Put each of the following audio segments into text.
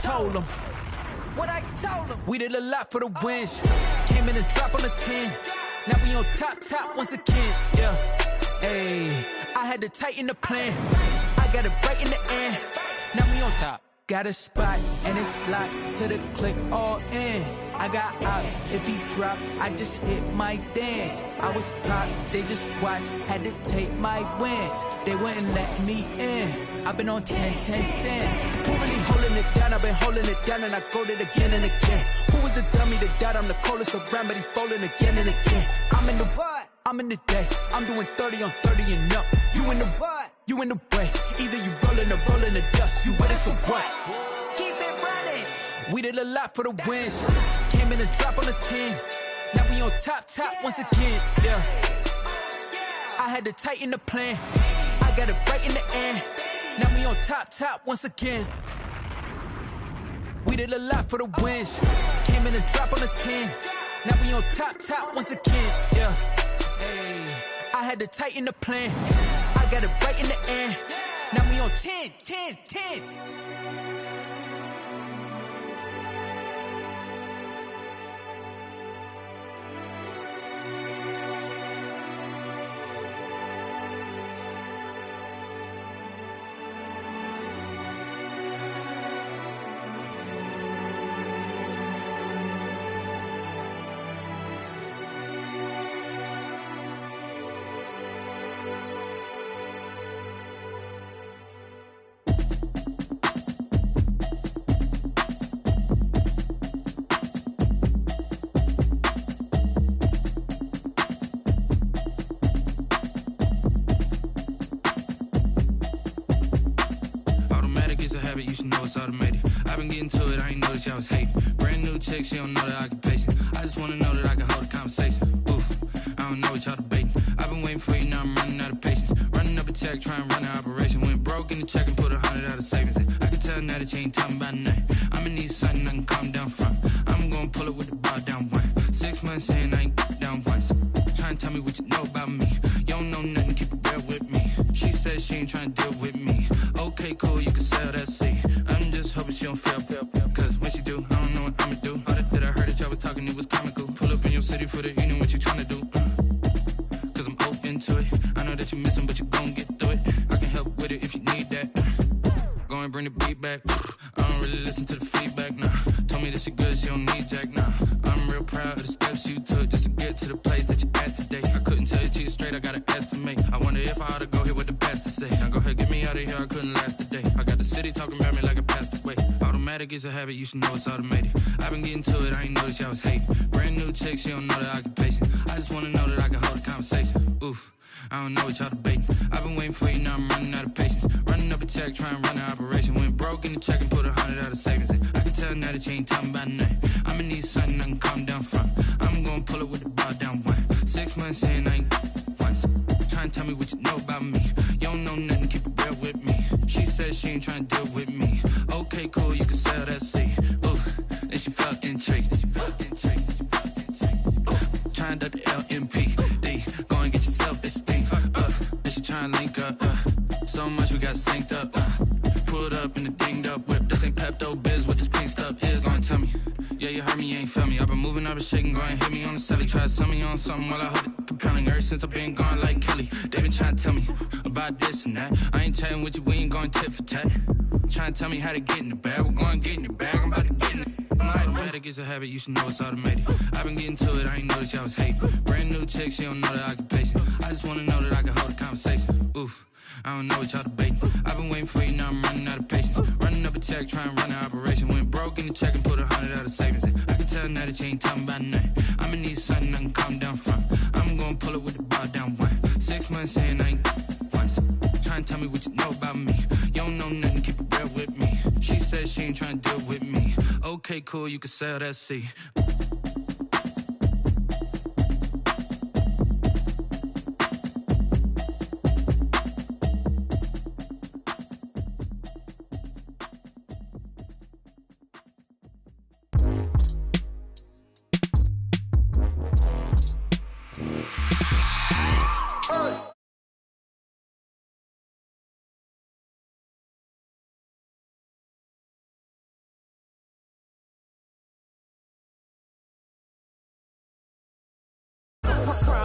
told them. We did a lot for the wins. Came in and drop on the 10. Now we on top once again. Yeah. Hey, I had to tighten the plan. I got it right in the end. Now we on top. Got a spot and it's locked to the click all in. I got ops, if he drop, I just hit my dance. I was pop, they just watched, had to take my wins. They wouldn't let me in. I've been on 10 cents. Who really holding it down? I've been holding it down and I go it again and again. Who was the dummy that doubt I'm the coldest around, but he folding again and again. I'm in the what? I'm in the day. I'm doing 30 on 30 and up. You in the what? You in the way. Either you rolling or rolling the dust. You with us or what? Keep it running. We did a lot for the wins. Came in and drop on the 10. Now we on top once again. Yeah. I had to tighten the plan. I got it right in the end. Now we on top once again. We did a lot for the wins. Came in and drop on the 10. Now we on top once again. Yeah. Hey, I had to tighten the plan. I got it right in the end. Now we on 10. You should know it's automated. I've been getting to it, I ain't noticed y'all was hating. Brand new chick, she don't know the occupation. I just wanna know that I can hold a conversation. Ooh, I don't know what y'all debating. I've been waiting for you, now I'm running out of patience. Running up a check, trying to run an operation. Went broke in the check and put 100 out of savings in. I can tell now that you ain't talking about nothing. I'ma need something I can calm down from. I'm gonna pull it with the bar down one. 6 months in, I ain't down once. Trying to tell me what you know about me. You don't know nothing, keep it real with me. She said she ain't trying to deal with me. Okay, cool, you can sell that seat. I'm just hoping she don't fail. Cause when she do, I don't know what I'ma do. All that I heard that y'all was talking, it was comical. Pull up in your city for the evening, what you tryna do? Cause I'm open to it. I know that you missing, but you gon' get through it. I can help with it if you need that. Go and bring the beat back. I don't really listen to the feedback, nah. Told me that she good, she don't need jack, nah. I'm real proud of the steps you took just to get to the place that you're at today. I couldn't tell you to you straight, I gotta estimate. I wonder if I ought to go here with the best to say. Now go ahead, get me out of here, I couldn't last a day. I got the city talking about me like a passed away. Automatic is a habit, you should know it's automated. I've been getting to it, I ain't noticed y'all was hating. Brand new chick, she don't know the occupation. I just wanna know that I can hold a conversation. Ooh, I don't know what y'all debating. I've been waiting for you, now I'm running out of patience. Running up a check, trying to run an operation. Went broke in the check and put 100 out of savings in. I can tell now that you ain't talking about nothing. I'ma need something I can calm down from. I'm gonna pull it with the bar down one. 6 months in, I ain't once. Trying to tell me what you know about me. You don't know nothing, keep it real with me. She said she ain't trying to deal with me. Okay, cool, you can sell that seat. Ooh, and she felt intrigued. Trying to the LMPD. Go and get your self-esteem. And she trying to link up. So much we got synced up. Pulled up in the dinged up whip. This ain't Pepto-Biz, what this pink stuff is. Gonna tell me. Yeah, you heard me, you ain't felt me. I've been moving, I've been shaking, go and hit me on the celly. Try to sell me on something while I hold it compelling. Ever since I've been gone like Kelly, they been trying to tell me about this and that. I ain't chatting with you, we ain't going tit for tat. Trying to tell me how to get in the bag, we're going to get in the bag, I'm about to get in it. I'm like, automatic is a habit, you should know it's automated. I've been getting to it, I ain't noticed y'all was hating. Brand new chick, she don't know the occupation. I just wanna know that I can hold a conversation. Ooh, I don't know what y'all debating. I've been waiting for you, now I'm running out of patience. Running up a check, trying to run an operation. Went broke in the check and put 100 out of savings in. I can tell now that you ain't talking about nothing. I'ma need something I can calm down from. I'm gonna pull it with the bar down one. 6 months in, I ain't once. Trying to tell me what you know about me. You don't know nothing, keep it real with me. She said she ain't trying to deal with me. Okay, cool, you can sell that seat.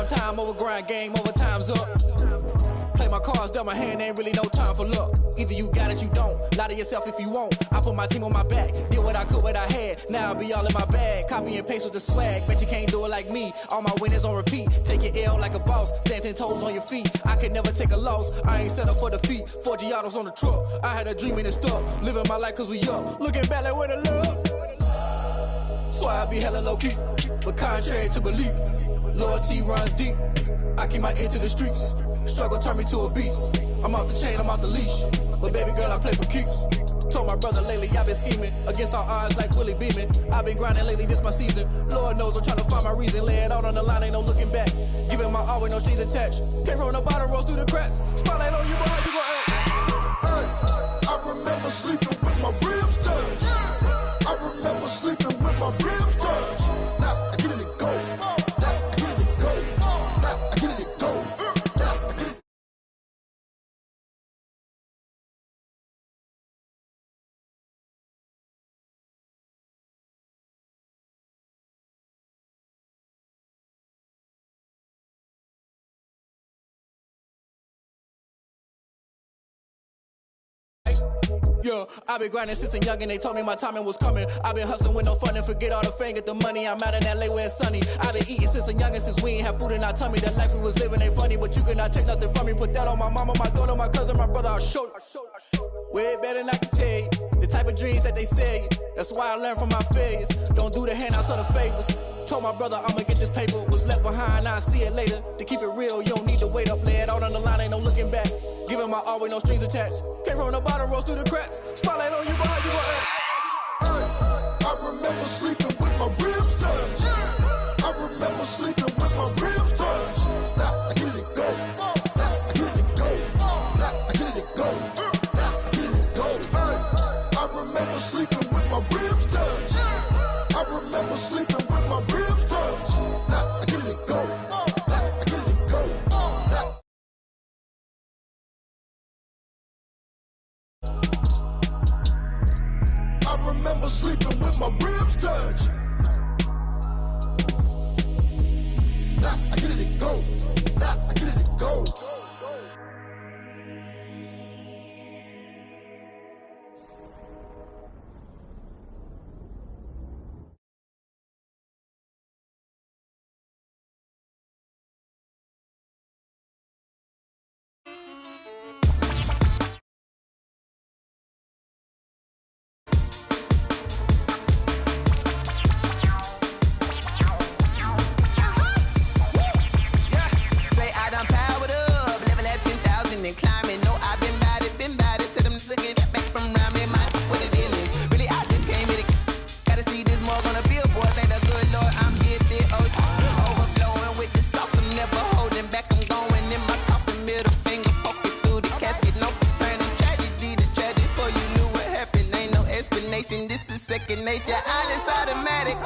one time, overgrind game, overtime's up. Play my cards, dealt my hand, ain't really no time for luck. Either you got it, you don't. Lie to yourself if you won't. I put my team on my back, did what I could, what I had. Now I'll be all in my bag, copy and paste with the swag. Bet you can't do it like me. All my winners on repeat. Take your L like a boss, stand 10 toes on your feet. I can never take a loss, I ain't set up for defeat. 4 Giottos on the truck, I had a dream and it stuck. Living my life cause we up, looking back like where the love. So I be hella low key, but contrary to belief, loyalty runs deep. I keep my ear to the streets. Struggle turned me to a beast. I'm off the chain, I'm off the leash. But baby girl, I play for keeps. Told my brother lately, I've been scheming against all odds like Willie Beeman. I've been grinding lately, this my season. Lord knows I'm trying to find my reason. Lay it out on the line, ain't no looking back. Giving my all with no strings attached. Came from the bottom, rose through the cracks. Spotlight on you, boy, how you gon' act? Hey, I remember sleeping with my ribs touched. I remember sleeping with my ribs touched. Now I get it to go. Now I get it to go. Now I get it to go. Now I get it. Yeah, I been grinding since a youngin', they told me my timing was coming. I been hustling with no fun and forget all the fame, get the money. I'm out in LA where it's sunny. I been eating since a youngin', since we ain't have food in our tummy. The life we was living ain't funny, but you cannot take nothing from me. Put that on my mama, my daughter, my cousin, my brother, I'll show you. Way better than I can tell you. The type of dreams that they sell you. That's why I learned from my failures. Don't do the handouts or the favors. Told my brother I'ma get this paper. Was left behind, I'll see it later. To keep it real, you don't need to wait up. Lay it out on the line, ain't no looking back. Giving my all with no strings attached. Came from the bottom, rose through the cracks. Spotlight on you, boy, how you gon' act? I remember sleeping with my ribs touched. I remember sleeping with my ribs touched. Now I get it to go. Now I get it to go. Now I get it to go. Now I get it to go. I remember sleeping with my ribs touched. I remember sleeping with my ribs touched. Now I get it to go. Now I get it to go. Now. I remember sleeping with my ribs touched. Now I get it to go. Now I get it to go. This is second nature, all is automatic.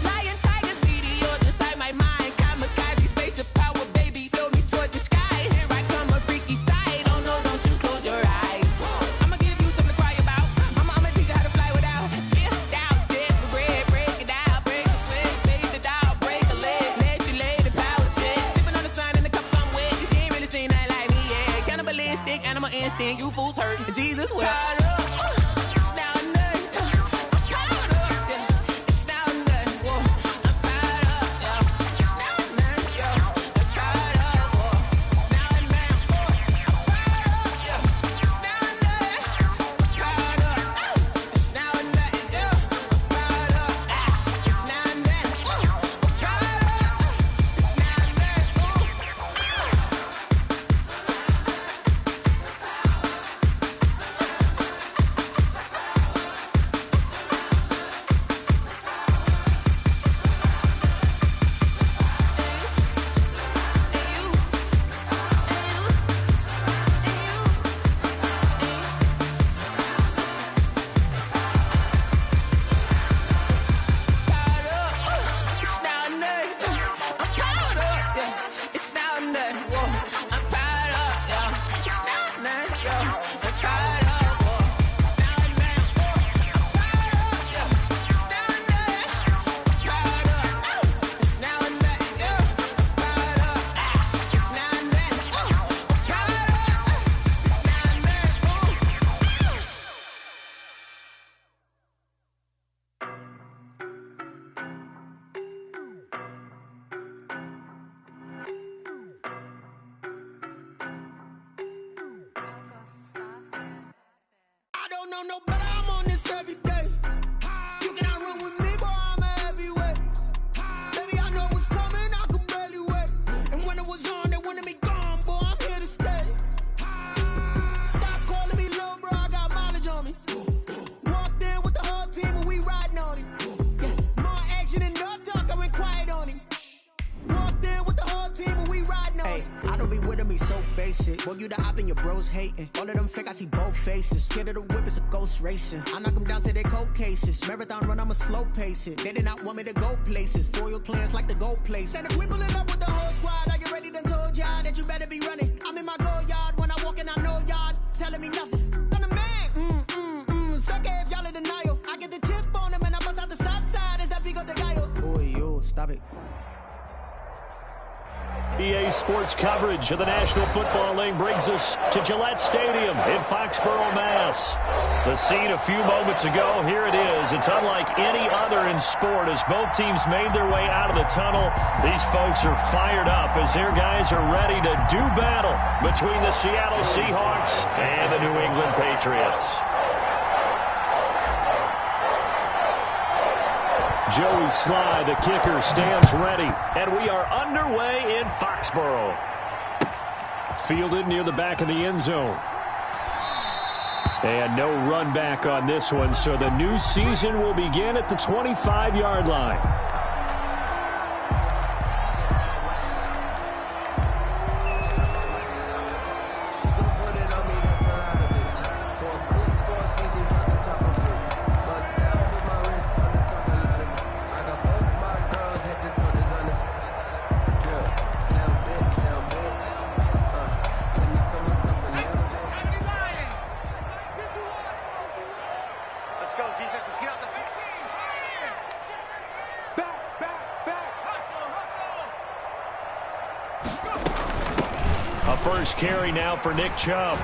Lion, tigers, meteors inside my mind. Kamikaze, spaceship power, baby. Sail me toward the sky. know no better, I'm on this every day. You cannot run with me, boy, I'm a heavyweight. Baby, I know what's coming, I could barely wait. And when it was on, they wanted me gone, boy, I'm here to stay. Stop calling me little bro, I got mileage on me. Walked in with the whole team and we riding on him. Yeah, more action than no talk, I went quiet on him. Walked in with the whole team and we riding on him. I don't be with him, he's so basic. Boy, you the op and your bros hating. All of them fake, I see both faces. Scared of the whip, it's a ghost racing. I knock them down to their cold cases. Marathon run, I'ma slow pace it. They did not want me to go places. Foil plans like the gold place. And if we pulling up with the whole squad, I get ready to told y'all that you better be running. I'm in my go yard when I walk in, I know y'all telling me nothing. I'm the man, suck it if y'all in denial. I get the chip on them and I bust out the south side. Is that big of the guy? Boy, yo, stop it. EA Sports coverage of the National Football League brings us to Gillette Stadium in Foxborough, Mass. The scene a few moments ago, here it is. It's unlike any other in sport as both teams made their way out of the tunnel. These folks are fired up as their guys are ready to do battle between the Seattle Seahawks and the New England Patriots. Joey Sly, the kicker, stands ready. And we are underway in Foxborough. Fielded near the back of the end zone. And no run back on this one, so the new season will begin at the 25-yard line. First carry now for Nick Chubb.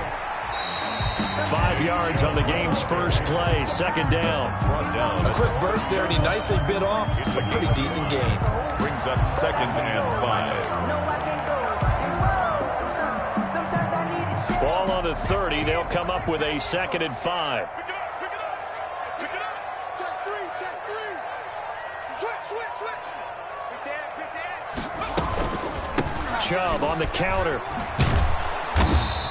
5 yards on the game's first play. Second down. A quick burst there, and he nicely bit off a pretty decent gain. Brings up 2nd and 5. Ball on the 30. They'll come up with a 2nd and 5. Chubb on the counter.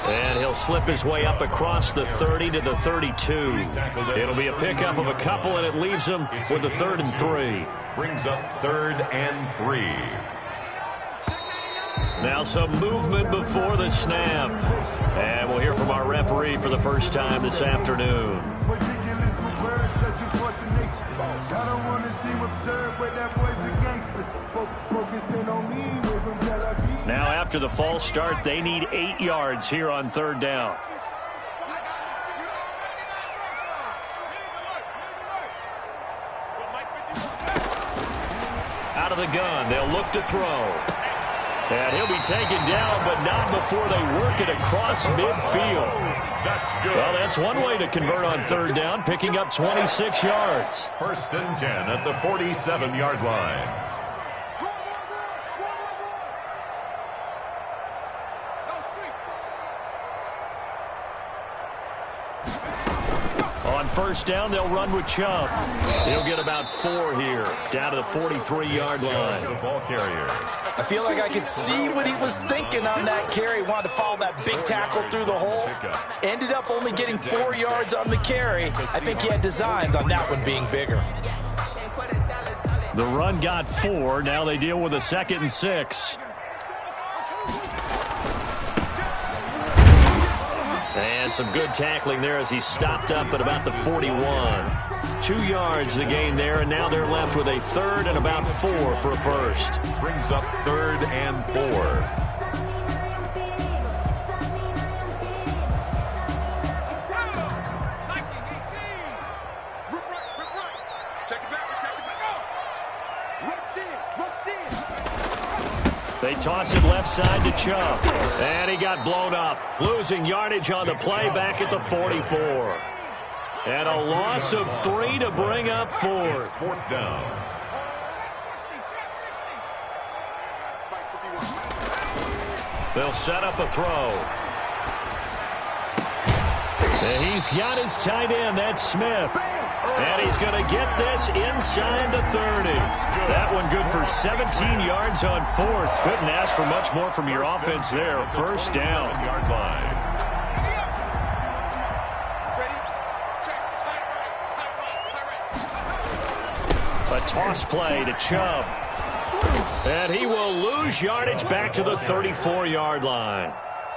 And he'll slip his way up across the 30 to the 32. It'll be a pickup of a couple, and it leaves him with a 3rd and 3. Brings up 3rd and 3. Now some movement before the snap. And we'll hear from our referee for the first time this afternoon. I don't want to seem absurd, but that boy's a gangster. Focusing on me, away from Tel Aviv. Now after the false start, they need 8 yards here on 3rd down. Out of the gun, they'll look to throw. And he'll be taken down, but not before they work it across midfield. That's good. Well, that's one way to convert on 3rd down, picking up 26 yards. 1st and 10 at the 47-yard line. On 1st down, they'll run with Chubb. He'll get about 4 here, down to the 43-yard line. The ball carrier. I feel like I could see what he was thinking on that carry. Wanted to follow that big tackle through the hole. Ended up only getting 4 yards on the carry. I think he had designs on that one being bigger. The run got 4. Now they deal with a 2nd and 6. And some good tackling there as he stopped up at about the 41. 2 yards the gain there, and now they're left with a 3rd and about 4 for a first. Brings up 3rd and 4. They toss it left side to Chubb. And he got blown up. Losing yardage on the play back at the 44. And a loss of 3 to bring up 4th. 4th down. They'll set up a throw. And he's got his tight end. That's Smith. And he's going to get this inside the 30. That one good for 17 yards on fourth. Couldn't ask for much more from your offense there. First down. Yard line. A toss play to Chubb. And he will lose yardage back to the 34-yard line.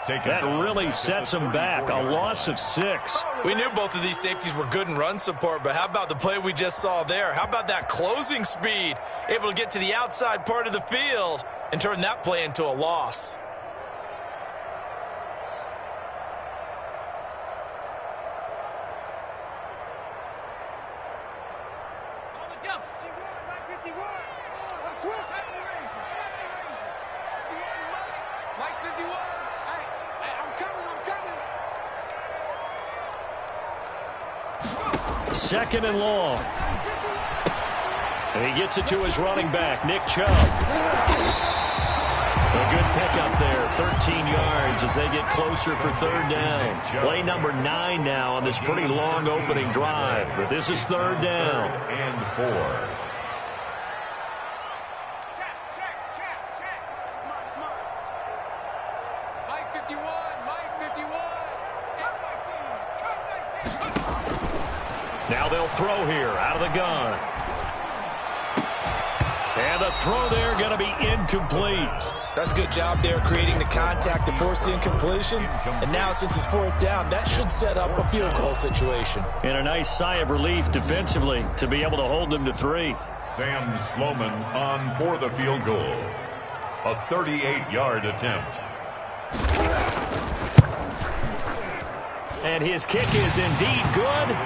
That really sets him back. A loss of 6. We knew both of these safeties were good in run support, but how about the play we just saw there? How about that closing speed? Able to get to the outside part of the field and turn that play into a loss. Second and long. And he gets it to his running back, Nick Chubb. A good pickup there, 13 yards as they get closer for third down. Play number 9 now on this pretty long opening drive. But this is third down. And 4. Now they'll throw here out of the gun. And the throw there going to be incomplete. That's a good job there creating the contact to force the incompletion. And now since it's fourth down, that should set up a field goal situation. And a nice sigh of relief defensively to be able to hold them to 3. Sam Sloman on for the field goal. A 38-yard attempt. And his kick is indeed good.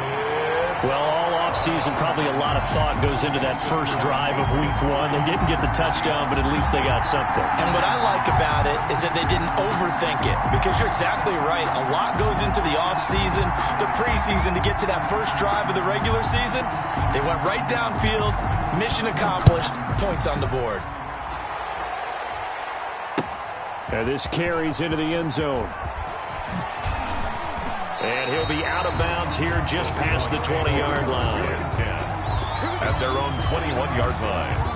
Well, all offseason, probably a lot of thought goes into that first drive of week 1. They didn't get the touchdown, but at least they got something. And what I like about it is that they didn't overthink it, because you're exactly right. A lot goes into the offseason, the preseason to get to that first drive of the regular season. They went right downfield, mission accomplished, points on the board. And this carries into the end zone. And he'll be out of bounds here just past the 20-yard line. 10 at their own 21-yard line.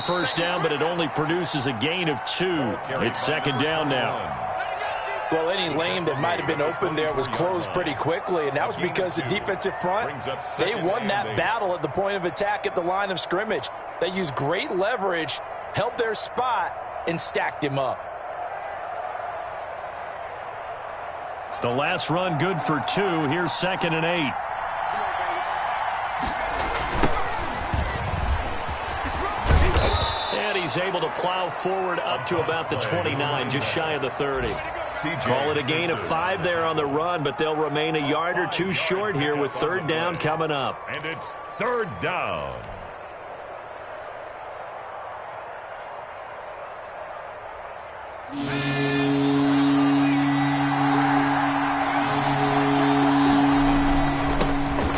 First down, but it only produces a gain of 2. It's second down now. Well, any lane that might have been open there was closed pretty quickly, and that was because the defensive front, they won that battle at the point of attack at the line of scrimmage. They used great leverage, held their spot, and stacked him up. The last run good for 2. Here's second and 8. He's able to plow forward up to about the 29, just shy of the 30. Call it a gain of 5 there on the run, but they'll remain a yard or 2 short here with third down coming up. And it's third down.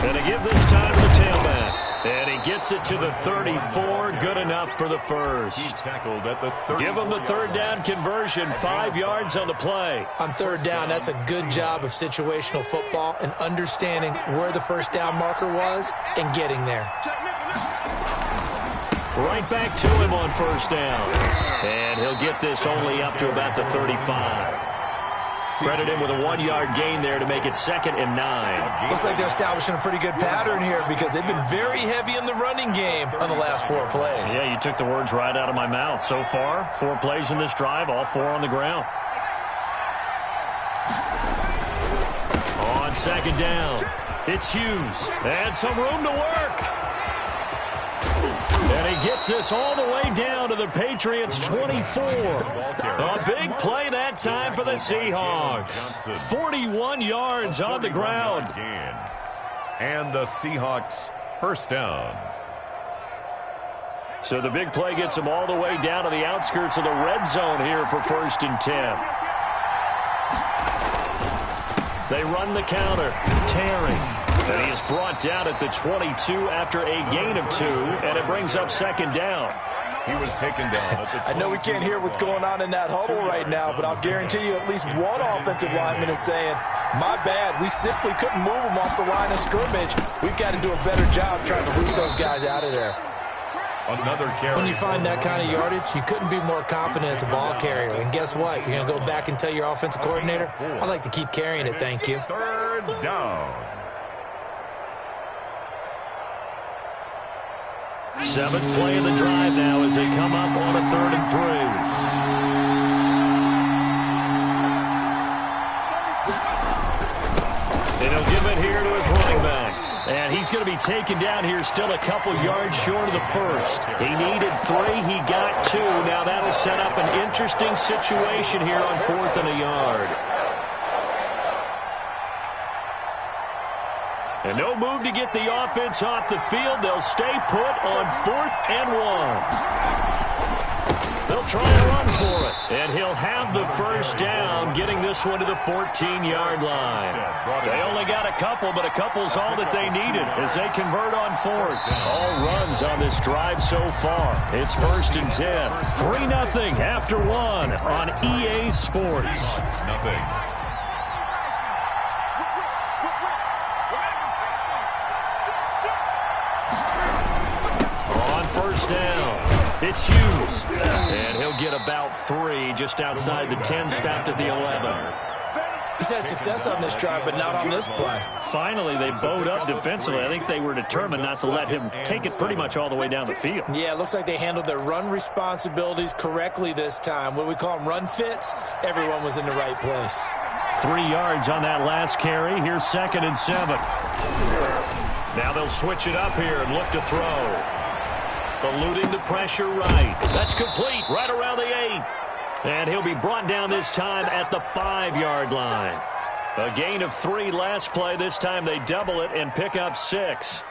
And to give this time to the tailback. And he gets it to the 34. Good enough for the first. He's tackled at the 30. Give him the third down conversion. 5 yards on the play. On third down, that's a good job of situational football and understanding where the first down marker was and getting there. Right back to him on first down. And he'll get this only up to about the 35. Credit him with a 1-yard gain there to make it second and 9. Looks like they're establishing a pretty good pattern here because they've been very heavy in the running game on the last 4 plays. Yeah, you took the words right out of my mouth. So far, 4 plays in this drive, all 4 on the ground. second down. It's Hughes. And some room to work. And he gets this all the way down to the Patriots' 24. A big play that time for the Seahawks. 41 yards on the ground. And the Seahawks first down. So the big play gets them all the way down to the outskirts of the red zone here for 1st and 10. They run the counter. Terry. And he is brought down at the 22 after a gain of 2, and it brings up second down. He was taken down at the 22. I know we can't hear what's going on in that huddle right now, but I'll guarantee you at least one offensive lineman is saying, my bad, we simply couldn't move them off the line of scrimmage. We've got to do a better job trying to root those guys out of there. Another carry. When you find that kind of yardage, you couldn't be more confident as a ball carrier. And guess what? You're going to go back and tell your offensive coordinator, I'd like to keep carrying it, thank you. Third down. 7th play of the drive now as they come up on a 3rd and 3. And he'll give it here to his running back. And he's going to be taken down here still a couple yards short of the first. He needed 3. He got 2. Now that'll set up an interesting situation here on 4th and a yard. And no move to get the offense off the field. They'll stay put on 4th and 1. They'll try and run for it. And he'll have the first down, getting this one to the 14-yard line. They only got a couple, but a couple's all that they needed as they convert on 4th. All runs on this drive so far. It's 1st and 10. 3-0 after 1 on EA Sports. Nothing. Down. It's Hughes. And he'll get about 3 just outside the 10, stopped at the 11. He's had success on this drive, but not on this play. Finally, they bowed up defensively. I think they were determined not to let him take it pretty much all the way down the field. Yeah, it looks like they handled their run responsibilities correctly this time. What we call them run fits, everyone was in the right place. 3 yards on that last carry. Here's 2nd and 7. Now they'll switch it up here and look to throw. Eluding the pressure right. That's complete right around the 8. And he'll be brought down this time at the 5-yard line. A gain of 3 last play. This time they double it and pick up 6.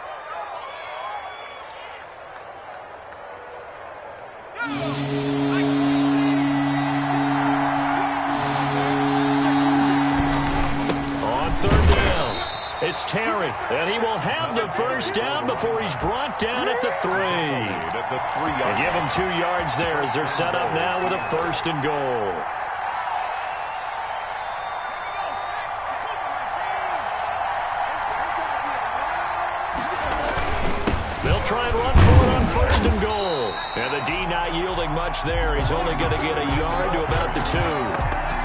On 3rd down. It's Terry, and he will have the first down before he's brought down at the 3. And give him 2 yards there as they're set up now with a 1st and goal. They'll try and run for it on 1st and goal. And the D not yielding much there. He's only going to get a yard to about the 2.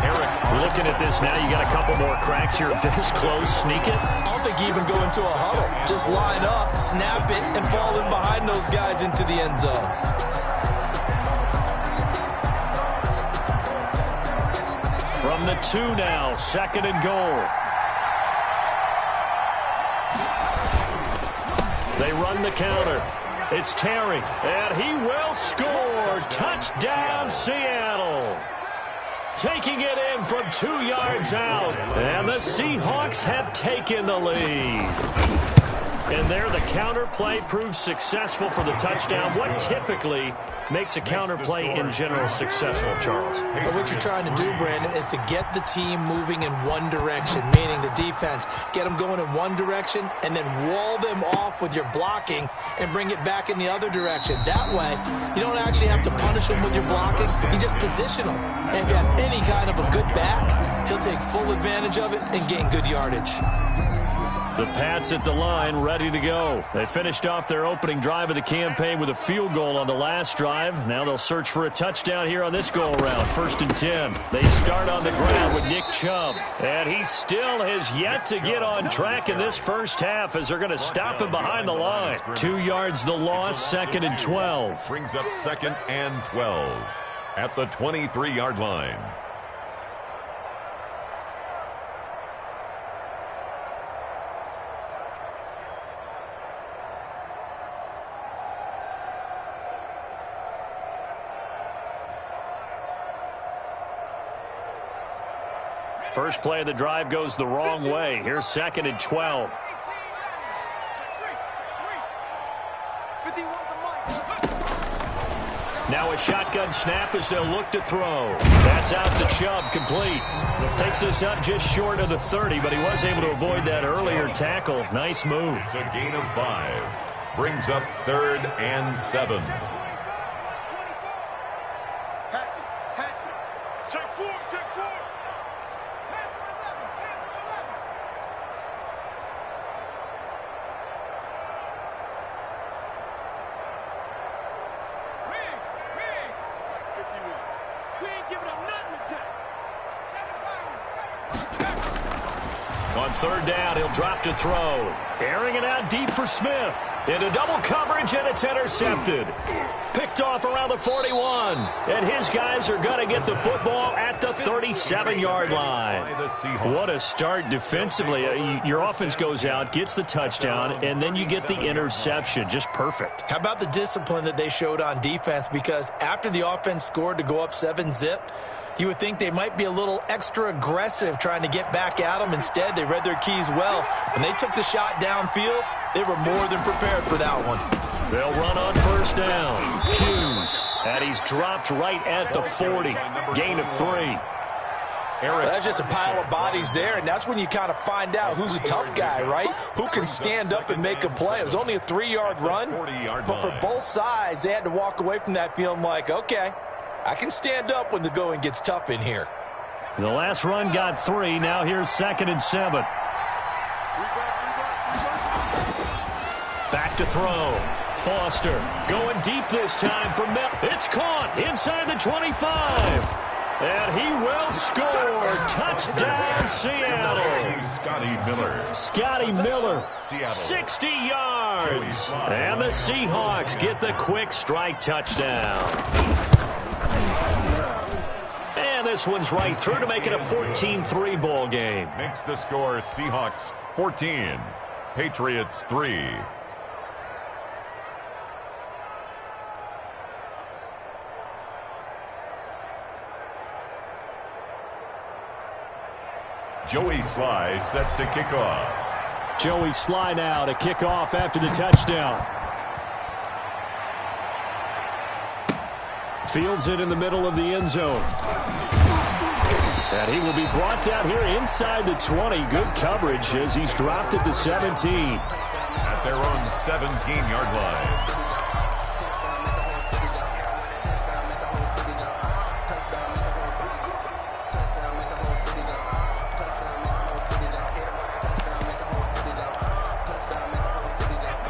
Eric, looking at this now, you got a couple more cracks here. This close, sneak it. I don't think you even go into a huddle. Just line up, snap it, and fall in behind those guys into the end zone. From the 2 now, 2nd and goal. They run the counter. It's Terry, and he will score. Touchdown, Seattle. Taking it in from 2 yards out. And the Seahawks have taken the lead. And there the counter play proves successful for the touchdown. What typically makes a counter play in general successful, Charles? But what you're trying to do, Brandon, is to get the team moving in one direction, meaning the defense. Get them going in one direction and then wall them off with your blocking and bring it back in the other direction. That way, you don't actually have to punish them with your blocking. You just position them. And if you have any kind of a good back, he'll take full advantage of it and gain good yardage. The Pats at the line, ready to go. They finished off their opening drive of the campaign with a field goal on the last drive. Now they'll search for a touchdown here on this go-around. 1st and 10. They start on the ground with Nick Chubb. And he still has yet to get on track in this first half as they're going to stop him behind the line. 2 yards the loss, 2nd and 12. Brings up 2nd and 12 at the 23-yard line. First play of the drive goes the wrong way. Here's 2nd and 12. Now a shotgun snap as they'll look to throw. That's out to Chubb, complete. Takes this up just short of the 30, but he was able to avoid that earlier tackle. Nice move. It's a gain of 5. Brings up 3rd and 7. On 3rd down, he'll drop to throw. Airing it out deep for Smith. Into double coverage, and it's intercepted. Picked off around the 41. And his guys are going to get the football at the 37-yard line. What a start defensively. Your offense goes out, gets the touchdown, and then you get the interception. Just perfect. How about the discipline that they showed on defense? Because after the offense scored to go up 7-zip, you would think they might be a little extra aggressive trying to get back at them. Instead, they read their keys well. When they took the shot downfield, they were more than prepared for that one. They'll run on 1st down. Hughes, and he's dropped right at the 40. Gain of 3. That's just a pile of bodies there, and that's when you kind of find out who's a tough guy, right? Who can stand up and make a play. It was only a 3-yard run, but for both sides, they had to walk away from that feeling like, okay, I can stand up when the going gets tough in here. The last run got 3. Now here's 2nd and 7. Back to throw. Foster going deep this time for Mel. It's caught inside the 25. And he will score. Touchdown, Seattle. Scotty Miller. 60 yards. And the Seahawks get the quick strike touchdown. And this one's right through to make it a 14-3 ball game. Makes the score Seahawks 14, Patriots 3. Joey Sly set to kick off. Joey Sly now to kick off after the touchdown. Fields it in the middle of the end zone. And he will be brought down here inside the 20. Good coverage as he's dropped at the 17. At their own 17-yard line.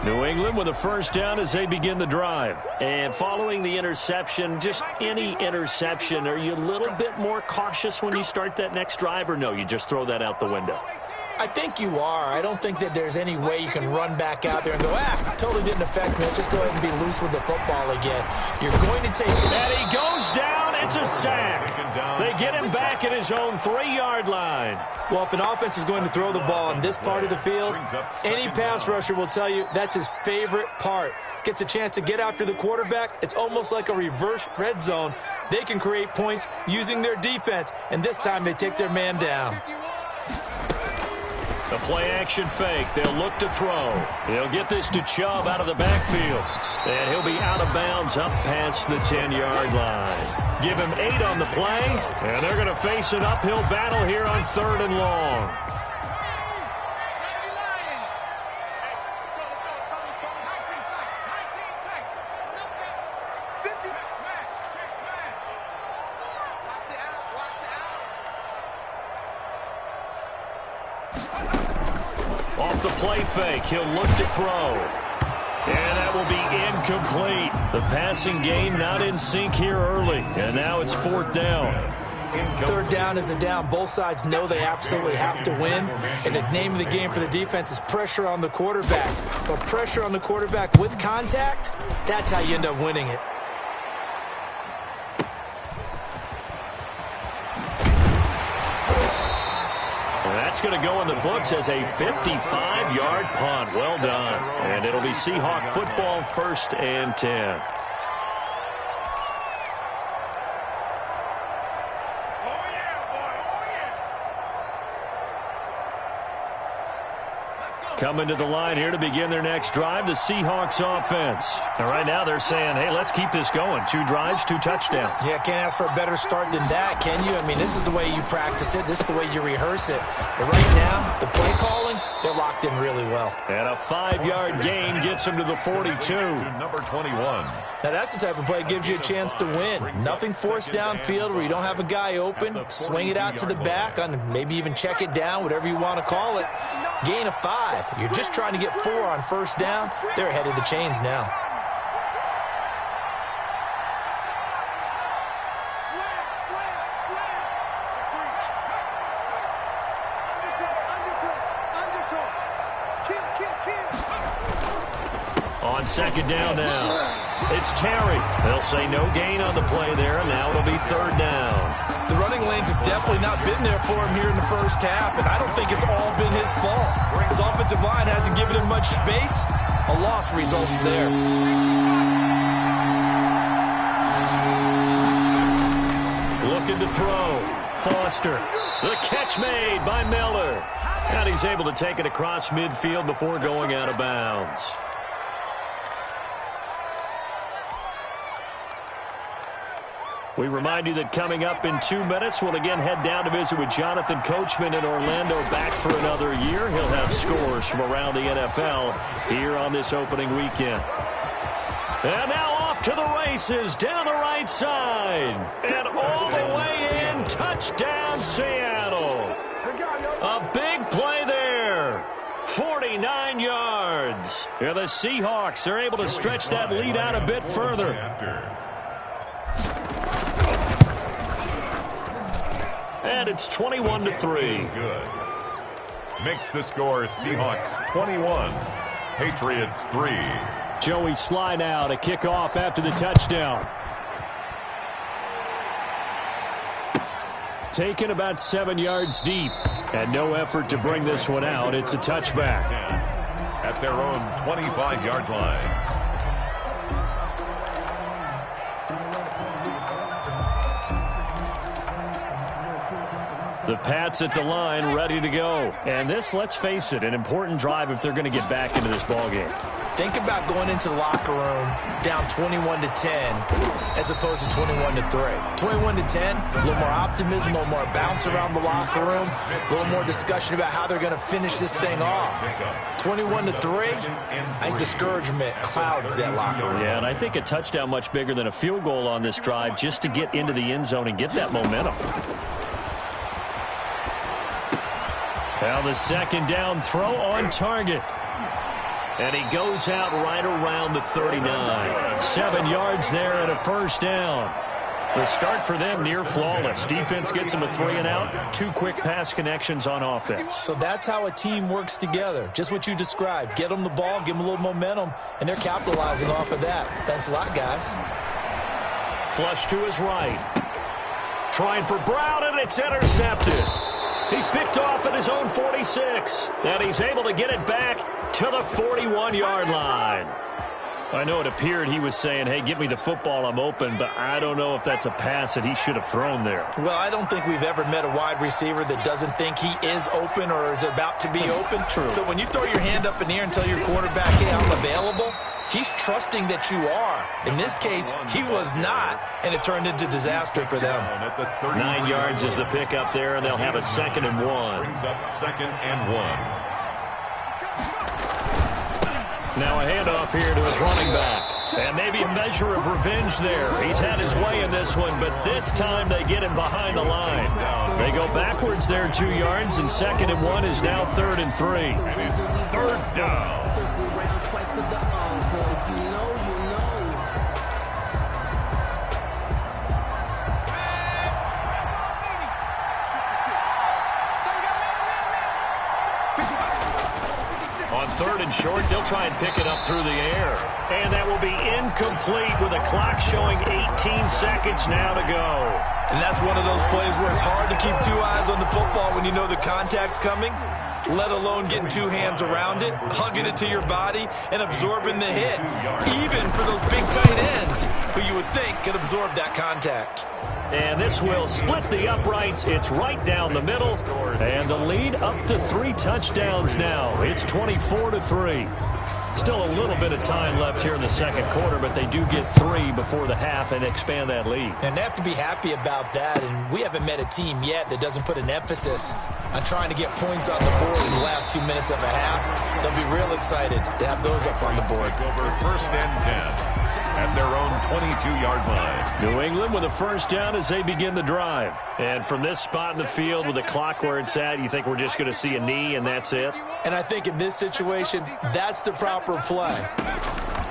New England with a 1st down as they begin the drive. And following the interception, just any interception, are you a little bit more cautious when you start that next drive, or no, you just throw that out the window? I think you are. I don't think that there's any way you can run back out there and go, totally didn't affect me. Let's just go ahead and be loose with the football again. You're going to take it. And he goes down. It's a sack. They get him back at his own 3-yard line. Well, if an offense is going to throw the ball in this part of the field, any pass rusher will tell you that's his favorite part. Gets a chance to get after the quarterback. It's almost like a reverse red zone. They can create points using their defense, and this time they take their man down. The play-action fake. They'll look to throw. They'll get this to Chubb out of the backfield. And he'll be out of bounds up past the 10-yard line. Give him 8 on the play, and they're going to face an uphill battle here on 3rd and long. Off the play fake, he'll look to throw. And that will be incomplete. The passing game not in sync here early. And now it's 4th down. 3rd down is a down. Both sides know they absolutely have to win. And the name of the game for the defense is pressure on the quarterback. But pressure on the quarterback with contact, that's how you end up winning it. That's going to go in the books as a 55-yard punt. Well done. And it'll be Seahawk football 1st and 10. Coming to the line here to begin their next drive, the Seahawks offense. And right now they're saying, hey, let's keep this going. 2 drives, 2 touchdowns. Yeah, can't ask for a better start than that, can you? I mean, this is the way you practice it. This is the way you rehearse it. But right now, the play calling, they're locked in really well. And a 5-yard gain gets them to the 42. Number 21. Now, that's the type of play that gives you a chance to win. Nothing forced downfield where you don't have a guy open. Swing it out to the back, on maybe even check it down, whatever you want to call it. Gain of 5. You're just trying to get 4 on first down. They're ahead of the chains now. On second down now, it's Terry. They'll say no gain on the play there, and now it'll be 3rd down. The running lanes have definitely not been there for him here in the first half, and I don't think it's all been his fault. His offensive line hasn't given him much space. A loss results there. Looking to throw. Foster. The catch made by Miller. And he's able to take it across midfield before going out of bounds. We remind you that coming up in 2 minutes, we'll again head down to visit with Jonathan Coachman in Orlando, back for another year. He'll have scores from around the NFL here on this opening weekend. And now off to the races down the right side. And all the way in, touchdown Seattle. A big play there. 49 yards. Yeah, the Seahawks are able to stretch that lead out a bit further. And it's 21-3. Good. Makes the score Seahawks 21, Patriots 3. Joey Slye now to kick off after the touchdown. Taken about 7 yards deep. And no effort to bring this one out. It's a touchback. At their own 25-yard line. The Pats at the line, ready to go. And this, let's face it, an important drive if they're going to get back into this ballgame. Think about going into the locker room down 21-10 as opposed to 21-3. 21-10, a little more optimism, a little more bounce around the locker room, a little more discussion about how they're going to finish this thing off. 21-3, I think discouragement clouds that locker room. Yeah, and I think a touchdown much bigger than a field goal on this drive just to get into the end zone and get that momentum. Now the second down throw on target. And he goes out right around the 39. 7 yards there and a first down. The start for them near flawless. Defense gets them a 3-and-out. 2 quick pass connections on offense. So that's how a team works together. Just what you described. Get them the ball, give them a little momentum, and they're capitalizing off of that. Thanks a lot, guys. Flush to his right. Trying for Brown, and it's intercepted. He's picked off at his own 46, and he's able to get it back to the 41-yard line. I know it appeared he was saying, hey, give me the football, I'm open, but I don't know if that's a pass that he should have thrown there. Well, I don't think we've ever met a wide receiver that doesn't think he is open or is about to be open. True. So when you throw your hand up in the air and tell your quarterback, hey, I'm available, he's trusting that you are. In this case, he was not, and it turned into disaster for them. 9 yards is the pickup there, and they'll have a 2nd and 1. Brings up 2nd and 1. Now a handoff here to his running back. And maybe a measure of revenge there. He's had his way in this one, but this time they get him behind the line. They go backwards there 2 yards, and 2nd and 1 is now 3rd and 3. And it's 3rd down. On 3rd and short, they'll try and pick it up through the air. And that will be incomplete with a clock showing 18 seconds now to go. And that's one of those plays where it's hard to keep 2 eyes on the football when you know the contact's coming, let alone getting 2 hands around it, hugging it to your body, and absorbing the hit. Even for those big tight ends who you would think could absorb that contact. and this will split the uprights. It's right down the middle, and the lead up to 3 touchdowns now. It's 24-3. Still a little bit of time left here in the second quarter, but they do get 3 before the half and expand that lead. And they have to be happy about that, and we haven't met a team yet that doesn't put an emphasis on trying to get points on the board in the last 2 minutes of a half. They'll be real excited to have those up on the board. Over 1st and 10 at their own 22-yard line. New England with a first down as they begin the drive. And from this spot in the field with the clock where it's at, you think we're just going to see a knee and that's it? And I think in this situation, that's the proper play.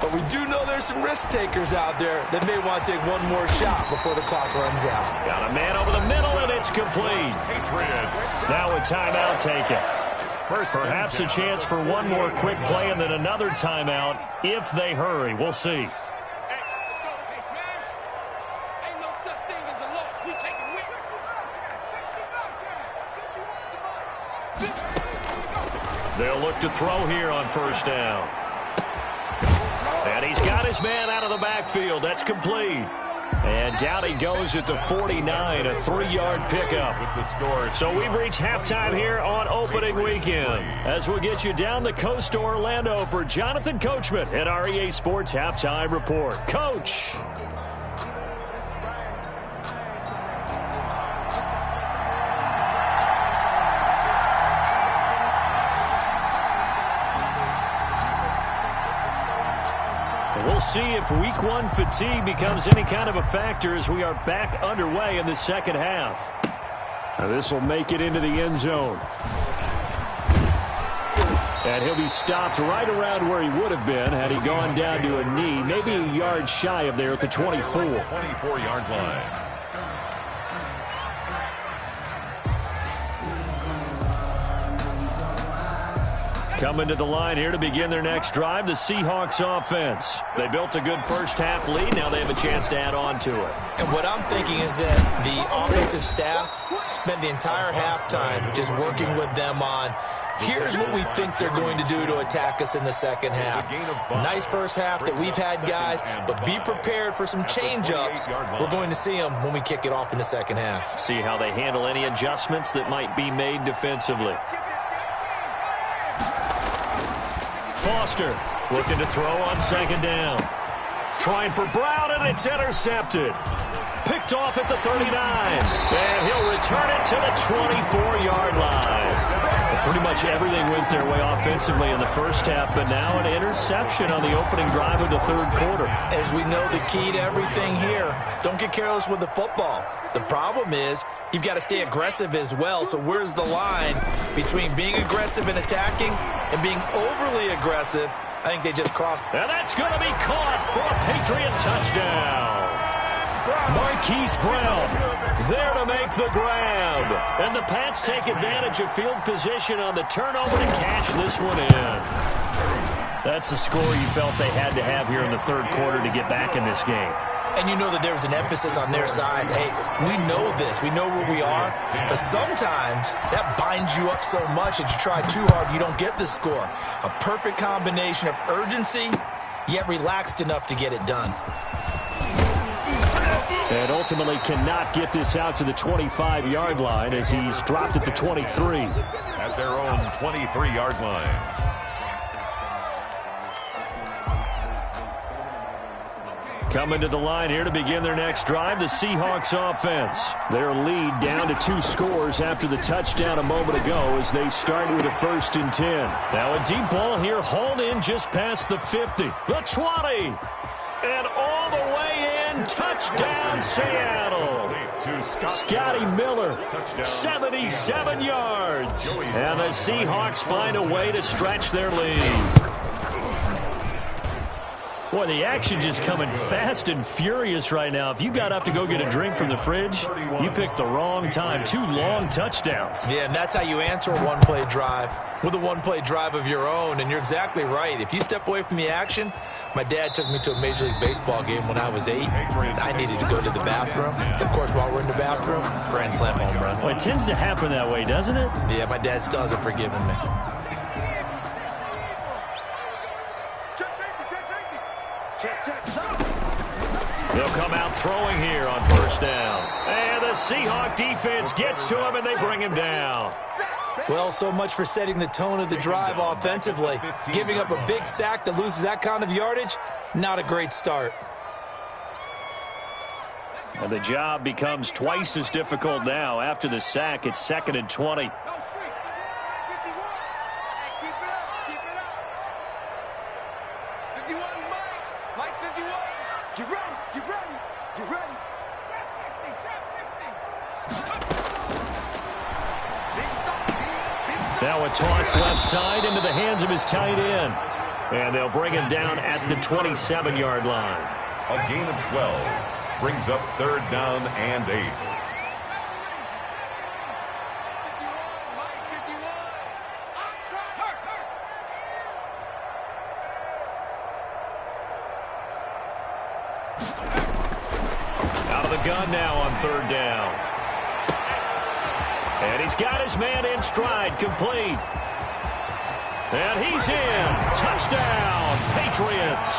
But we do know there's some risk takers out there that may want to take one more shot before the clock runs out. Got a man over the middle, and it's complete. Patriots. Now a timeout taken. Perhaps a chance for one more quick play and then another timeout if they hurry. We'll see. They'll look to throw here on first down. And he's got his man out of the backfield. That's complete. And down he goes at the 49, a 3-yard pickup. So we've reached halftime here on opening weekend. As we'll get you down the coast to Orlando for Jonathan Coachman at our EA Sports Halftime Report. Coach. We'll see if week 1 fatigue becomes any kind of a factor as we are back underway in the second half. Now this will make it into the end zone. And he'll be stopped right around where he would have been had he gone down to a knee, maybe a yard shy of there at the 24. 24-yard line. Coming to the line here to begin their next drive, the Seahawks offense. They built a good first half lead. Now they have a chance to add on to it. And what I'm thinking is that the offensive staff spent the entire halftime just working with them on, here's what we think they're going to do to attack us in the second half. Nice first half that we've had, guys, but be prepared for some change-ups. We're going to see them when we kick it off in the second half. See how they handle any adjustments that might be made defensively. Foster looking to throw on second down. Trying for Brown, and it's intercepted. Picked off at the 39. And he'll return it to the 24-yard line. Pretty much everything went their way offensively in the first half, but now an interception on the opening drive of the third quarter. As we know, the key to everything here, don't get careless with the football. The problem is you've got to stay aggressive as well. So where's the line between being aggressive and attacking and being overly aggressive? I think they just crossed. And that's going to be caught for a Patriot touchdown. Marquise Brown there to make the grab. And the Pats take advantage of field position on the turnover to cash this one in. That's a score you felt they had to have here in the third quarter to get back in this game. And you know that there was an emphasis on their side. Hey, we know this. We know where we are. But sometimes that binds you up so much that you try too hard, you don't get the score. A perfect combination of urgency, yet relaxed enough to get it done. And ultimately cannot get this out to the 25-yard line as he's dropped at the 23. At their own 23-yard line. Coming to the line here to begin their next drive, the Seahawks offense. Their lead down to 2 scores after the touchdown a moment ago as they start with a 1st and 10. Now a deep ball here hauled in just past the 50. The 20. And all the way in. Touchdown Seattle. Scotty Miller, 77 yards. And the Seahawks find a way to stretch their lead. Boy, the action just coming fast and furious right now. If you got up to go get a drink from the fridge, you picked the wrong time. 2 long touchdowns. Yeah, and that's how you answer a one-play drive with a one-play drive of your own. And you're exactly right. If you step away from the action, my dad took me to a Major League Baseball game when I was 8. I needed to go to the bathroom. Of course, while we're in the bathroom, grand slam home run. Well, it tends to happen that way, doesn't it? Yeah, my dad still hasn't forgiven me. They'll come out throwing here on first down. And the Seahawk defense gets to him, and they bring him down. Well, so much for setting the tone of the drive offensively. Giving up a big sack that loses that kind of yardage, not a great start. And the job becomes twice as difficult now. After the sack, it's 2nd and 20. Now a toss left side into the hands of his tight end. And they'll bring him down at the 27-yard line. A gain of 12 brings up 3rd down and 8. Out of the gun now on 3rd down. And he's got his man in stride, complete. And he's in. Touchdown, Patriots.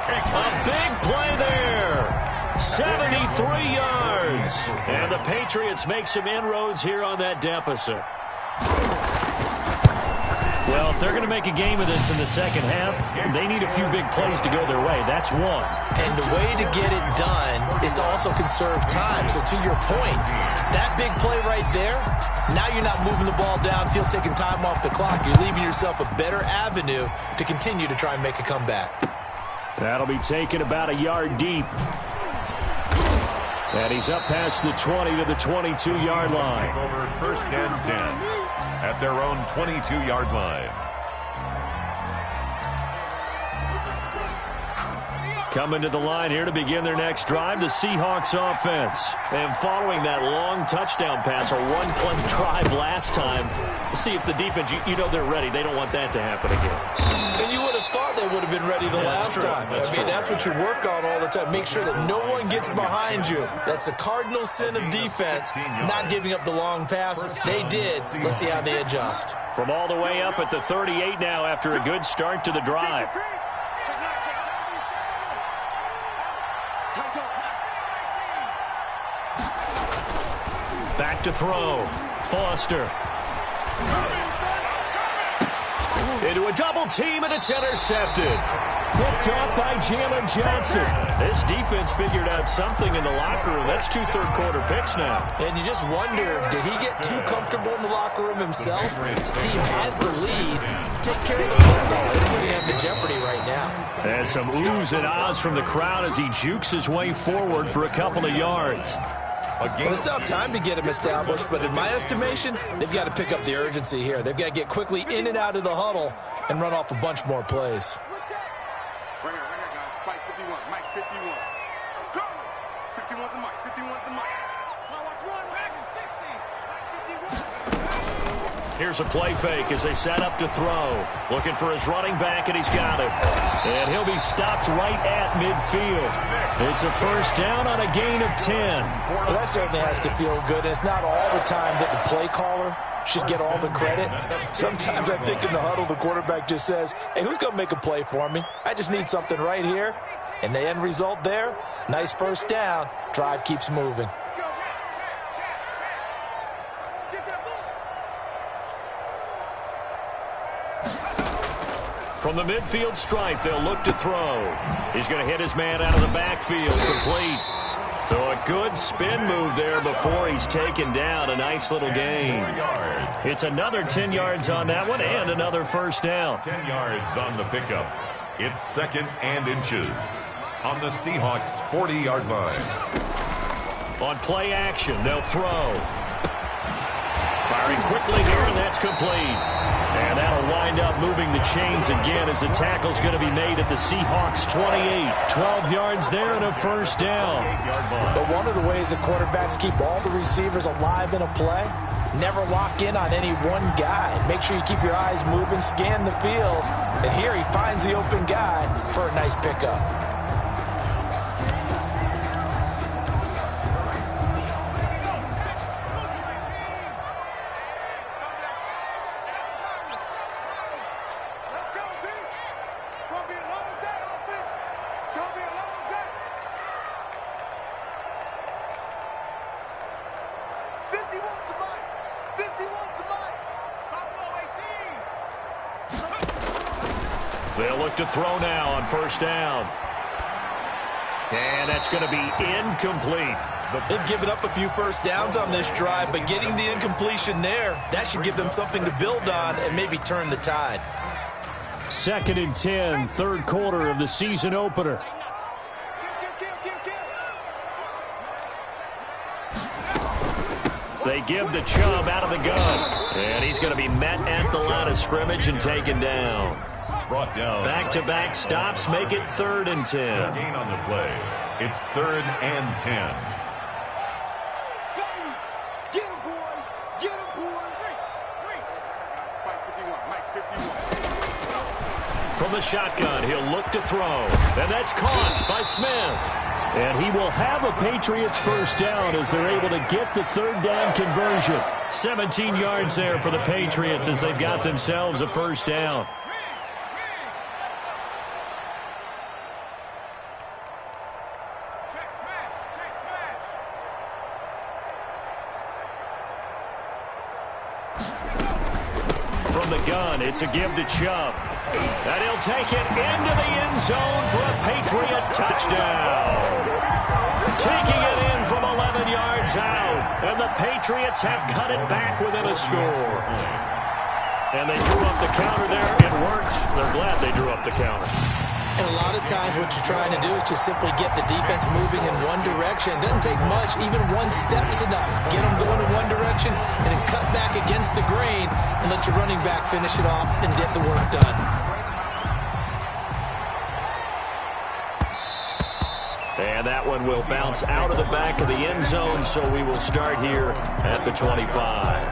A big play there. 73 yards. And the Patriots make some inroads here on that deficit. Well, if they're going to make a game of this in the second half, they need a few big plays to go their way. That's one. And the way to get it done is to also conserve time. So to your point, that big play right there, now you're not moving the ball downfield, taking time off the clock. You're leaving yourself a better avenue to continue to try and make a comeback. That'll be taken about a yard deep. And he's up past the 20 to the 22-yard line. Over 1st and 10 at their own 22-yard line. Coming to the line here to begin their next drive, the Seahawks offense. And following that long touchdown pass, a one-play drive last time, we'll see if the defense, you know they're ready. They don't want that to happen again. And you would have thought they would have been ready the last time. That's what you work on all the time. Make sure that no one gets behind you. That's the cardinal sin of defense, not giving up the long pass. They did. Let's see how they adjust. From all the way up at the 38 now after a good start to the drive. Back to throw. Foster. Into a double team, and it's intercepted. Picked off by Jalen Johnson. This defense figured out something in the locker room. That's 2 third-quarter picks now. And you just wonder, did he get too comfortable in the locker room himself? His team has the lead. Take care of the football. It's putting him in jeopardy right now. And some oohs and ahs from the crowd as he jukes his way forward for a couple of yards. Well, they still have time to get him established, but in my estimation, they've got to pick up the urgency here. They've got to get quickly in and out of the huddle and run off a bunch more plays. Right here, guys. Mike 51. Mike 51. Go! 51's the mic. 51's the mic. Now watch one. Dragon 60. Mike 51. Here's a play fake as they set up to throw. Looking for his running back, and he's got it. And he'll be stopped right at midfield. It's a first down on a gain of 10. Well, that certainly has to feel good. It's not all the time that the play caller should get all the credit. Sometimes I think in the huddle, the quarterback just says, hey, who's going to make a play for me? I just need something right here. And the end result there, nice first down. Drive keeps moving. From the midfield stripe, they'll look to throw. He's going to hit his man out of the backfield, complete. So a good spin move there before he's taken down. A nice little gain. It's another 10 yards on that one and another first down. 10 yards on the pickup. It's 2nd and inches on the Seahawks' 40-yard line. On play action, they'll throw. Firing quickly here, and that's complete. And that'll wind up moving the chains again as the tackle's going to be made at the Seahawks' 28. 12 yards there and a first down. But one of the ways that quarterbacks keep all the receivers alive in a play, never lock in on any one guy. Make sure you keep your eyes moving, scan the field. And here he finds the open guy for a nice pickup. They'll look to throw now on first down. And that's going to be incomplete. They've given up a few first downs on this drive, but getting the incompletion there, that should give them something to build on and maybe turn the tide. 2nd and 10, third quarter of the season opener. They give the Chubb out of the gun. And he's going to be met at the line of scrimmage and taken down. Brought down. Back-to-back stops make it 3rd and 10. Gain on the play. It's 3rd and 10. Get him, boy. Get him, boy. From the shotgun, he'll look to throw. And that's caught by Smith. And he will have a Patriots first down as they're able to get the 3rd down conversion. 17 yards there for the Patriots as they've got themselves a first down. From the gun, it's a give to Chubb. And he'll take it into the end zone for a Patriot touchdown. Taking it in from 11 yards out. And the Patriots have cut it back within a score. And they drew up the counter there. It worked. They're glad they drew up the counter. And a lot of times what you're trying to do is just simply get the defense moving in one direction. It doesn't take much. Even one step's enough. Get them going in one direction and then cut back against the grain and let your running back finish it off and get the work done. And that one will bounce out of the back of the end zone, so we will start here at the 25.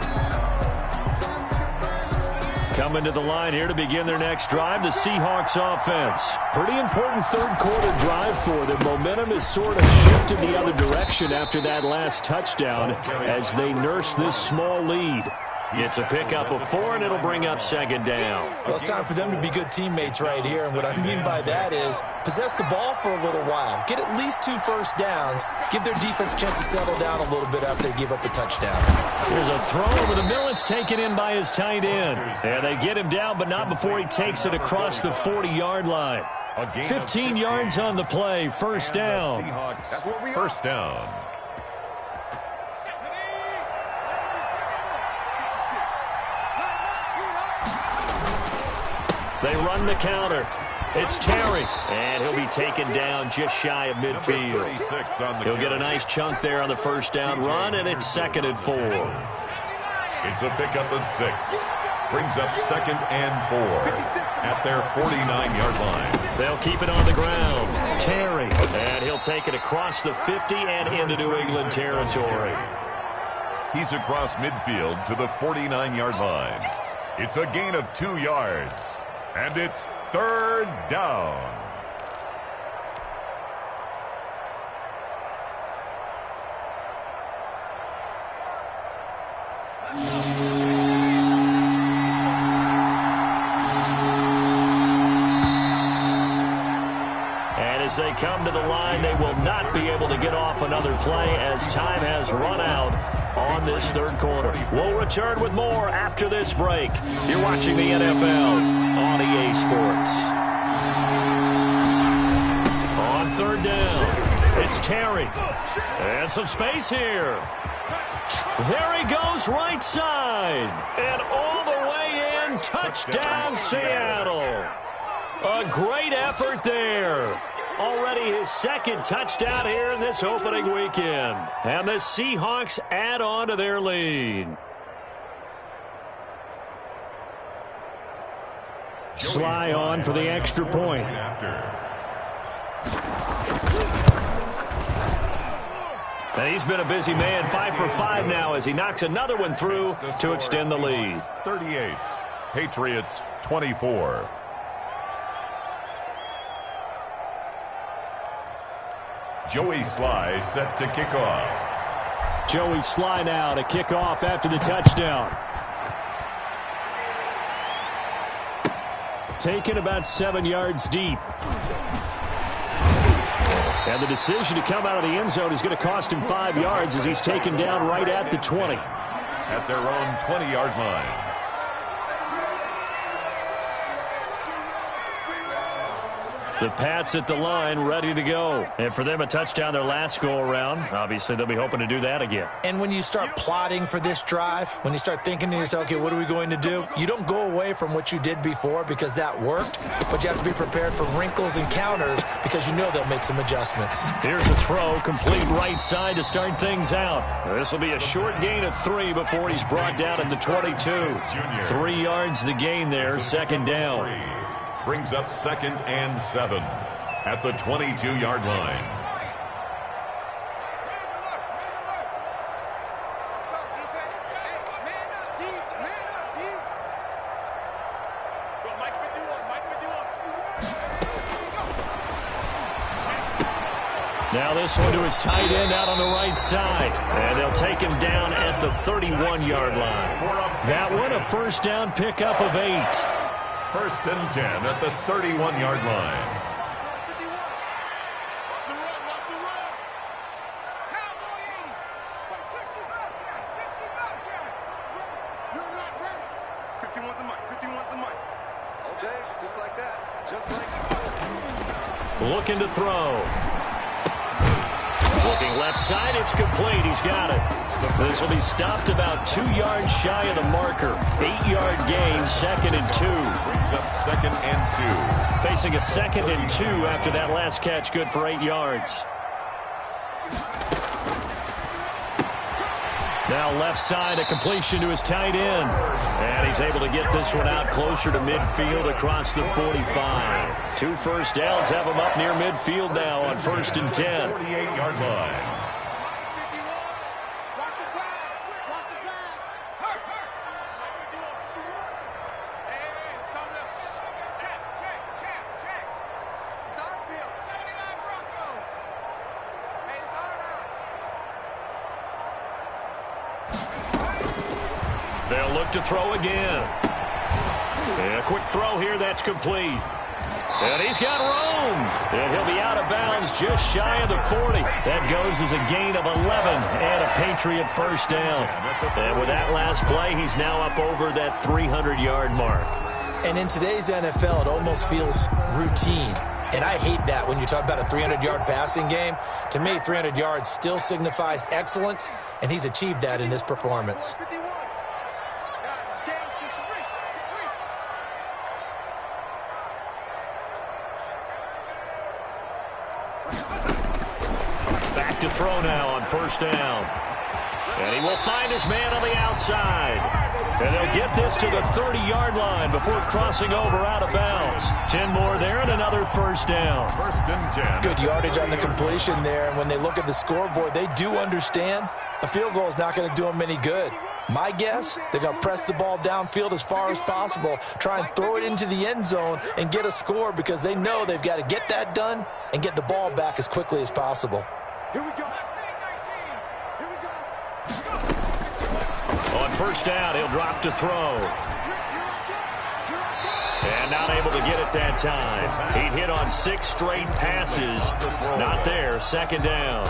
Coming to the line here to begin their next drive, the Seahawks offense. Pretty important third quarter drive for them. Momentum has sort of shifted the other direction after that last touchdown as they nurse this small lead. It's a pickup of 4, and it'll bring up 2nd down. Well, it's time for them to be good teammates right here, and what I mean by that is possess the ball for a little while. Get at least 2 first downs. Give their defense a chance to settle down a little bit after they give up a touchdown. There's a throw over the middle. It's taken in by his tight end. And they get him down, but not before he takes it across the 40-yard line. 15 yards on the play, first down. Seahawks, first down. They run the counter. It's Terry, and he'll be taken down just shy of midfield. He'll get a nice chunk there on the first down run, and it's 2nd and 4. It's a pickup of 6. Brings up 2nd and 4 at their 49-yard line. They'll keep it on the ground. Terry, and he'll take it across the 50 and into New England territory. He's across midfield to the 49-yard line. It's a gain of 2 yards. And it's 3rd down. And as they come to the line, they will not be able to get off another play as time has run out on this third quarter. We'll return with more after this break. You're watching the NFL on EA Sports. On 3rd down, it's Terry. And some space here. There he goes right side. And all the way in, touchdown Seattle. A great effort there. Already his 2nd touchdown here in this opening weekend. And the Seahawks add on to their lead. Sly on for the extra point. And he's been a busy man, 5 for 5 now as he knocks another one through to extend the lead. 38, Patriots 24. Joey Sly set to kick off. Joey Sly now to kick off after the touchdown. Taken about 7 yards deep. And the decision to come out of the end zone is going to cost him 5 yards as he's taken down right at the 20. At their own 20-yard line. The Pats at the line, ready to go. And for them, a touchdown their last go-around. Obviously, they'll be hoping to do that again. And when you start plotting for this drive, when you start thinking to yourself, okay, what are we going to do? You don't go away from what you did before because that worked, but you have to be prepared for wrinkles and counters because you know they'll make some adjustments. Here's a throw, complete right side to start things out. This will be a short gain of 3 before he's brought down at the 22. 3 yards the gain there, second down. Brings up 2nd and 7 at the 22-yard line. Let's go, defense. Hey, man up, D. Man up, D. Go, Mike 51. Mike 51. Now this one to his tight end out on the right side. And they'll take him down at the 31-yard line. That one, a first down pickup of 8. 1st and 10 at the 31-yard line. You're not ready. 51's the mic. 51's the mic. Okay, just like that. Just like that. Looking to throw. Looking left side, it's complete. He's got it. This will be stopped about 2 yards shy of the marker. 8-yard gain, 2nd and 2. Brings up 2nd and 2. Facing a 2nd and 2 after that last catch, good for 8 yards. Now left side, a completion to his tight end. And he's able to get this one out closer to midfield across the 45. 2 first downs have him up near midfield now on 1st and 10. 48-yard line. They'll look to throw again. And a quick throw here, that's complete. And he's got room. And he'll be out of bounds just shy of the 40. That goes as a gain of 11 and a Patriot first down. And with that last play, he's now up over that 300-yard mark. And in today's NFL, it almost feels routine. And I hate that when you talk about a 300-yard passing game. To me, 300 yards still signifies excellence, and he's achieved that in this performance. Back to throw now on first down. And he will find his man on the outside. And they'll get this to the 30-yard line before crossing over out of bounds. 10 more there and another first down. 1st and 10. Good yardage on the completion there. And when they look at the scoreboard, they do understand a field goal is not going to do them any good. My guess, they're going to press the ball downfield as far as possible, try and throw it into the end zone and get a score because they know they've got to get that done and get the ball back as quickly as possible. Here we go. On first down, he'll drop to throw. And not able to get it that time. He'd hit on 6 straight passes. Not there, second down.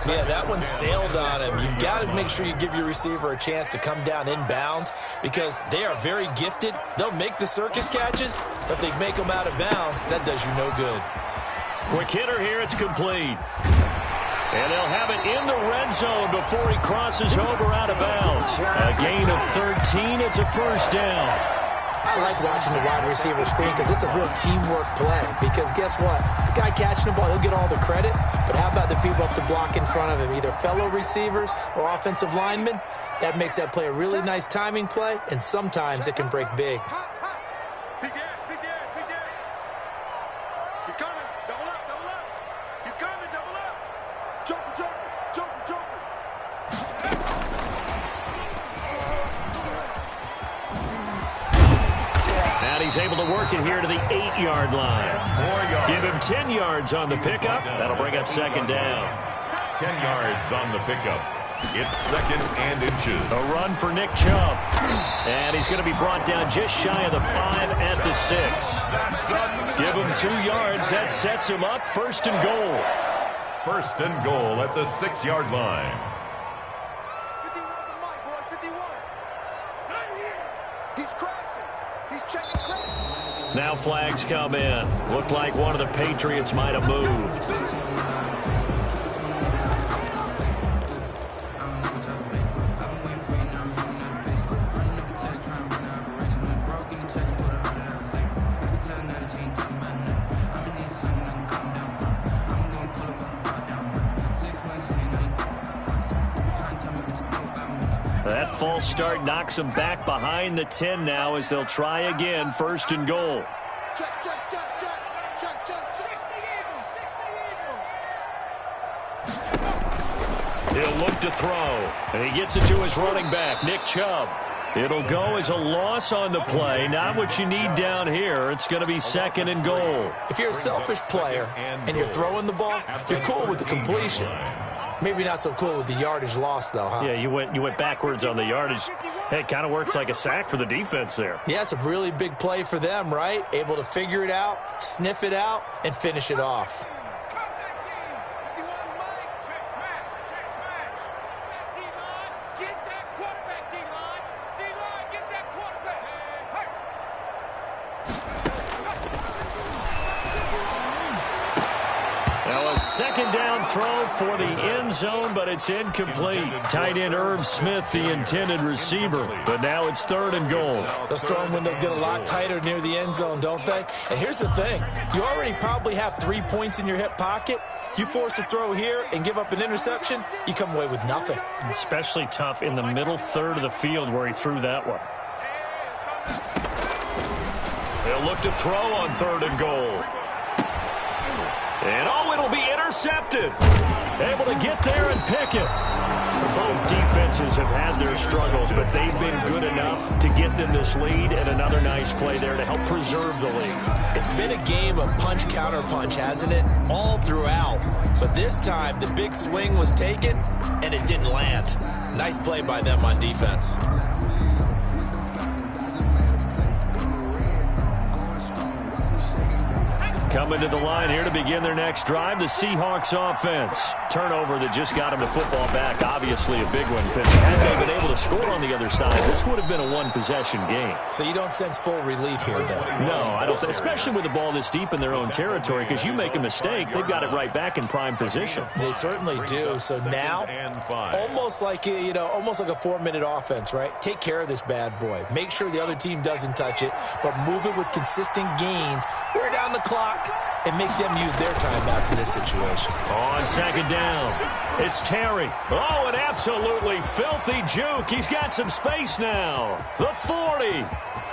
Yeah, that one sailed on him. You've got to make sure you give your receiver a chance to come down inbounds because they are very gifted. They'll make the circus catches, but they make them out of bounds. That does you no good. Quick hitter here, it's complete. And they'll have it in the red zone before he crosses over out of bounds. A gain of 13, it's a first down. I like watching the wide receiver screen because it's a real teamwork play. Because guess what? The guy catching the ball, he'll get all the credit. But how about the people up to block in front of him, either fellow receivers or offensive linemen? That makes that play a really nice timing play, and sometimes it can break big. Big Ed. He's coming. Double up. He's coming. Double up. Joker. And he's able to work it here to the 8-yard line. Give him 10 yards on the pickup. That'll bring up second down. 10 yards on the pickup. It's 2nd and inches. A run for Nick Chubb. And he's going to be brought down just shy of the 5 at the 6. Give him 2 yards. That sets him up 1st and goal. first and goal at the 6-yard line. 51 for Mike, boy, 51. Not here. He's crashing. He's checking crash. Now flags come in. Looked like one of the Patriots might have moved. That false start knocks them back behind the 10 now as they'll try again, first and goal. Check, check, check, check. Check, check, check. He'll look to throw, and he gets it to his running back, Nick Chubb. It'll go as a loss on the play. Not what you need down here. It's going to be second and goal. If you're a selfish player and you're throwing the ball, you're cool with the completion. Maybe not so cool with the yardage loss, though, huh? Yeah, you went backwards on the yardage. Hey, it kind of works like a sack for the defense there. Yeah, it's a really big play for them, right? Able to figure it out, sniff it out, and finish it off. Second down throw for the end zone, but it's incomplete. Tight end Irv Smith, the intended receiver. But now it's third and goal. Those throwing windows get a lot tighter near the end zone, don't they? And here's the thing. You already probably have 3 points in your hip pocket. You force a throw here and give up an interception, you come away with nothing. Especially tough in the middle third of the field where he threw that one. They'll look to throw on third and goal. And it'll be intercepted. Able to get there and pick it. Both defenses have had their struggles, but they've been good enough to get them this lead, and another nice play there to help preserve the lead. It's been a game of punch-counter-punch, hasn't it? All throughout. But this time, the big swing was taken, and it didn't land. Nice play by them on defense. Coming to the line here to begin their next drive, the Seahawks offense. Turnover that just got them the football back. Obviously a big one, because had they been able to score on the other side, this would have been a one-possession game. So you don't sense full relief here, then? No, I don't. Especially with the ball this deep in their own territory, because you make a mistake, they've got it right back in prime position. They certainly do. So now, almost like almost like a 4-minute offense, right? Take care of this bad boy. Make sure the other team doesn't touch it, but move it with consistent gains. Wear down the clock and make them use their timeouts in this situation. On second down, it's Terry. Oh, an absolutely filthy juke. He's got some space now. The 40,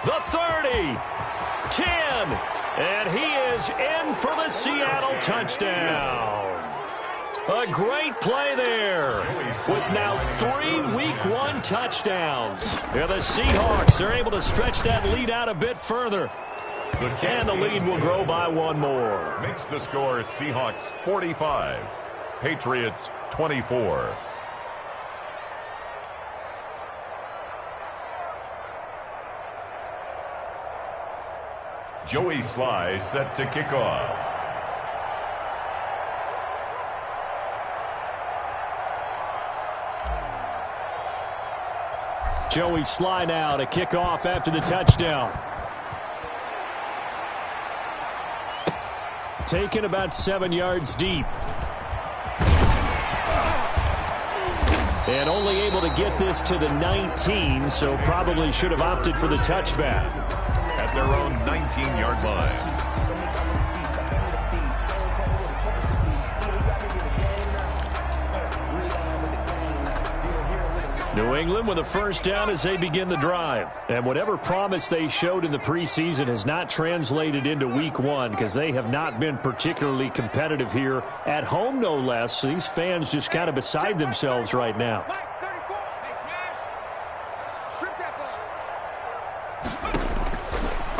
the 30, 10, and he is in for the Seattle touchdown. A great play there with now 3 Week 1 touchdowns. Yeah, the Seahawks are able to stretch that lead out a bit further. And the lead will grow by 1 more. Makes the score Seahawks 45, Patriots 24. Joey Sly set to kick off. Joey Sly now to kick off after the touchdown. Taken about 7 yards deep. And only able to get this to the 19, so probably should have opted for the touchback. At their own 19-yard line. New England with a first down as they begin the drive. And whatever promise they showed in the preseason has not translated into Week 1 because they have not been particularly competitive here at home, no less. So these fans just kind of beside themselves right now.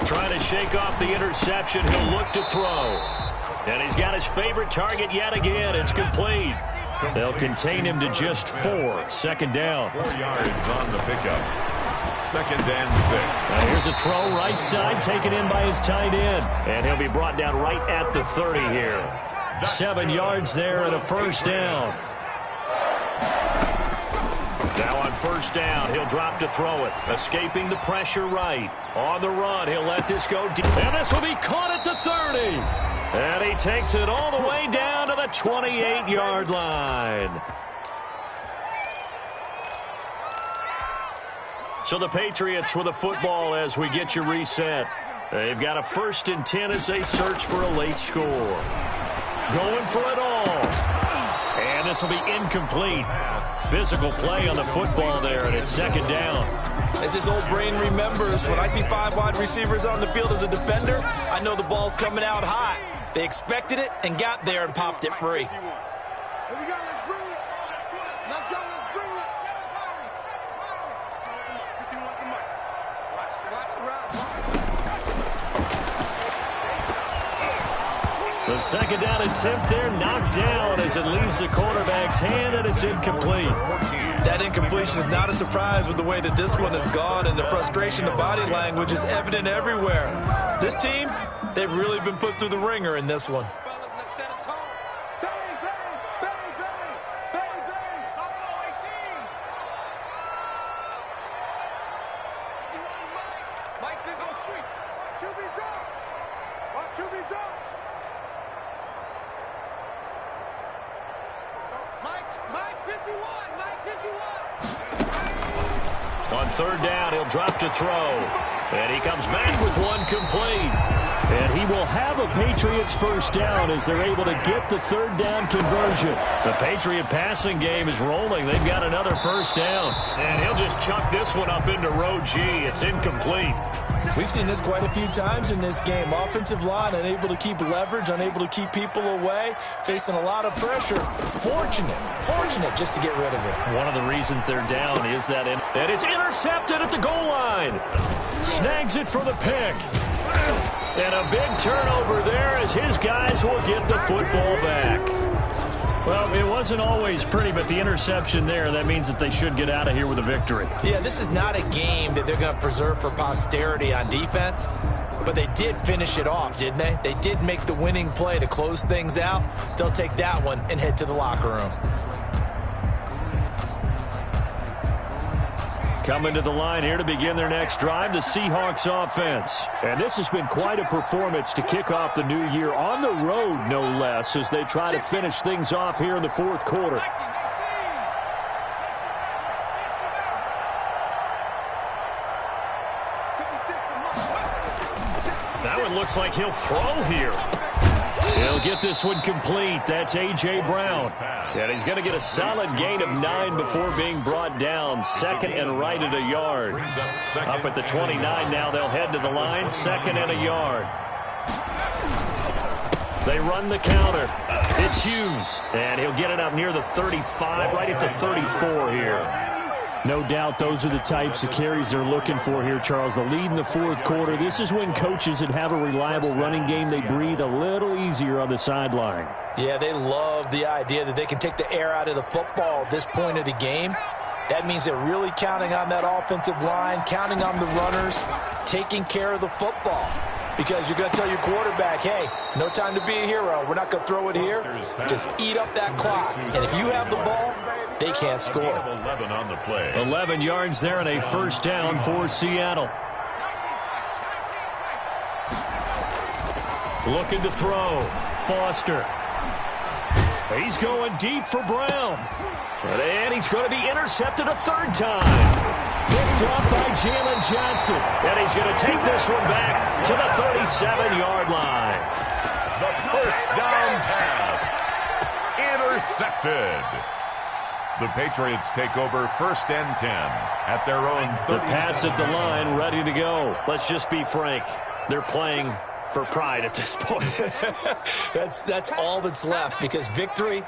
Trying to shake off the interception. He'll look to throw. And he's got his favorite target yet again. It's complete. They'll contain him to just 4. Second down. 4 yards on the pickup. Second and 6. Now here's a throw right side taken in by his tight end. And he'll be brought down right at the 30 here. 7 yards there and a first down. Now on first down, he'll drop to throw it. Escaping the pressure right. On the run, he'll let this go deep. And this will be caught at the 30. And he takes it all the way down to the 28-yard line. So the Patriots with the football as we get you reset. They've got a 1st and 10 as they search for a late score. Going for it all. And this will be incomplete. Physical play on the football there, and it's 2nd down. As his old brain remembers, when I see 5 wide receivers on the field as a defender, I know the ball's coming out hot. They expected it and got there and popped it free. Here we go, let's bring it. Let's go, let's bring it. 51, come on. Watch the run. The 2nd down attempt there knocked down as it leaves the quarterback's hand, and it's incomplete. That incompletion is not a surprise with the way that this one has gone, and the frustration of body language is evident everywhere. This team, they've really been put through the ringer in this one. Mike 51, Mike 51. On 3rd down, he'll drop to throw. And he comes back with one complete. And he will have a Patriots first down as they're able to get the 3rd down conversion. The Patriot passing game is rolling. They've got another first down. And he'll just chuck this one up into row G. It's incomplete. We've seen this quite a few times in this game. Offensive line unable to keep leverage, unable to keep people away, facing a lot of pressure. Fortunate just to get rid of it. One of the reasons they're down is that it's intercepted at the goal line. Snags it for the pick. And a big turnover there as his guys will get the football back. Well, it wasn't always pretty, but the interception there, that means that they should get out of here with a victory. Yeah, this is not a game that they're going to preserve for posterity on defense, but they did finish it off, didn't they? They did make the winning play to close things out. They'll take that one and head to the locker room. Coming to the line here to begin their next drive, the Seahawks offense. And this has been quite a performance to kick off the new year on the road, no less, as they try to finish things off here in the 4th quarter. That one looks like he'll throw here. He'll get this one complete. That's A.J. Brown. And he's going to get a solid gain of 9 before being brought down. 2nd and right at a yard. Up at the 29 now, they'll head to the line. 2nd and a yard. They run the counter. It's Hughes. And he'll get it up near the 35, right at the 34 here. No doubt those are the types of carries they're looking for here, Charles. The lead in the 4th quarter. This is when coaches that have a reliable running game, they breathe a little easier on the sideline. Yeah, they love the idea that they can take the air out of the football at this point of the game. That means they're really counting on that offensive line, counting on the runners, taking care of the football. Because you're going to tell your quarterback, hey, no time to be a hero. We're not going to throw it here. Just eat up that clock. And if you have the ball, they can't score. 11 on the play. 11 yards there and a first down for Seattle. Looking to throw. Foster. He's going deep for Brown. And he's going to be intercepted a 3rd time. Picked up by Jalen Johnson. And he's going to take this one back to the 37-yard line. The first down pass. Intercepted. The Patriots take over 1st and 10 at their own 37. The Pats at the line, ready to go. Let's just be frank. They're playing for pride at this point. That's all that's left, because victory,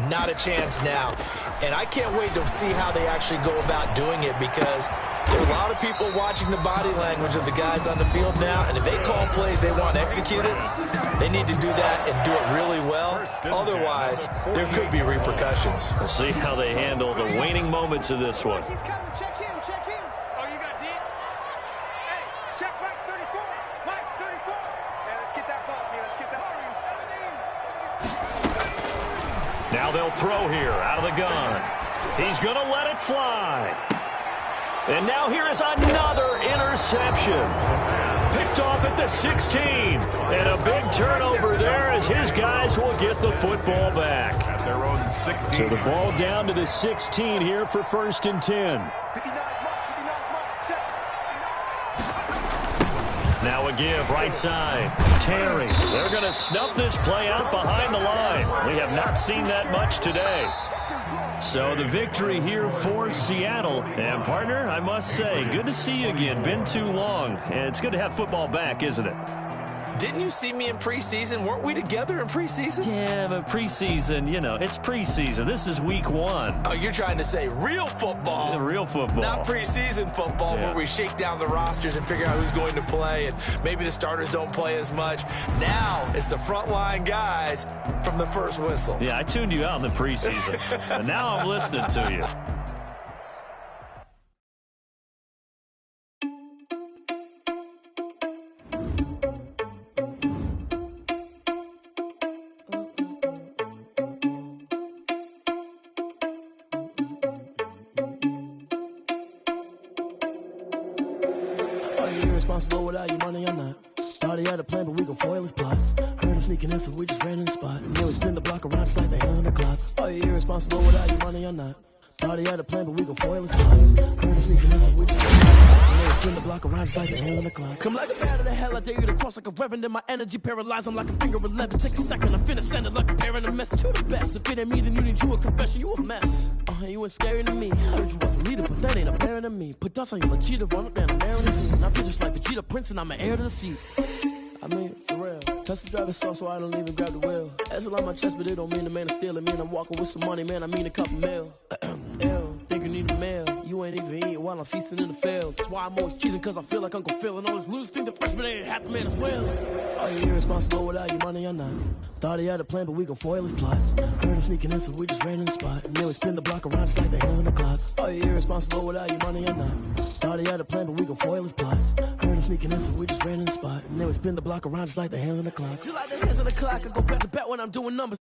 not a chance now. And I can't wait to see how they actually go about doing it, because there are a lot of people watching the body language of the guys on the field now, and if they call plays they want executed, they need to do that and do it really well. Otherwise, there could be repercussions. We'll see how they handle the waning moments of this one. He's coming, check him. Oh, you got D? Hey, check Mike 34. Mike 34. Yeah, let's get that ball, man. Let's get that ball. 17. Now they'll throw here out of the gun. He's going to let it fly. And now here is another interception. Picked off at the 16. And a big turnover there as his guys will get the football back. At their own 16. So the ball down to the 16 here for 1st and 10. Now a give right side. Terry. They're going to snuff this play out behind the line. We have not seen that much today. So the victory here for Seattle. And, partner, I must say, good to see you again. Been too long. And it's good to have football back, isn't it? Didn't you see me in preseason? Weren't we together in preseason? Yeah, but preseason, you know, it's preseason. This is week 1. Oh, you're trying to say real football. Real football. Not preseason football where we shake down the rosters and figure out who's going to play, and maybe the starters don't play as much. Now it's the frontline guys from the first whistle. Yeah, I tuned you out in the preseason, and now I'm listening to you. Responsible without your money or not. Thought he had a plan, but we gon' foil his plot. Heard him sneaking in, so we just ran in the spot. And then we spin the block around just like the hand on the clock. Are you irresponsible without your money or not? Thought he had a plan, but we gon' foil his plot. Heard him sneaking in, so we just ran in the spot. And then we spin the block around just like the hand on the clock. Come like a bat of the hell, I dare you to cross like a reverend. In my energy paralyzed, I'm like a finger 11. Take a second, I'm finna send it like a parent a message to the best. If it ain't me, then you need you a confession, you a mess. You ain't scary to me. I heard you was a leader, but that ain't apparent to me. Put dust on you, like cheetah, run up down, I'm there in the scene. I feel just like Vegeta Prince, and I'm an heir to the seat. I mean, for real. Touch the driver's soft, so I don't even grab the wheel. That's a lot on my chest, but it don't mean the man is stealing. Mean I'm walking with some money, man. I mean a couple mil. Ew, think you need a meal. You ain't even eating while I'm feasting in the field. That's why I'm always cheesing, cause I feel like Uncle Phil. And all this loose think the freshman ain't half the man as well. Are you irresponsible without your money or not? Thought he had a plan, but we gon' foil his plot. Heard him sneaking in, so we just ran in the spot. And then we spin the block around just like the hand on the clock. Are you irresponsible without your money or not? Thought he had a plan, but we gon' foil his plot. Heard him sneaking in, so we just ran in the spot. And then we spin the block around just like the hands on the clock. Just like the hands on the clock, I go back to back when I'm doing numbers.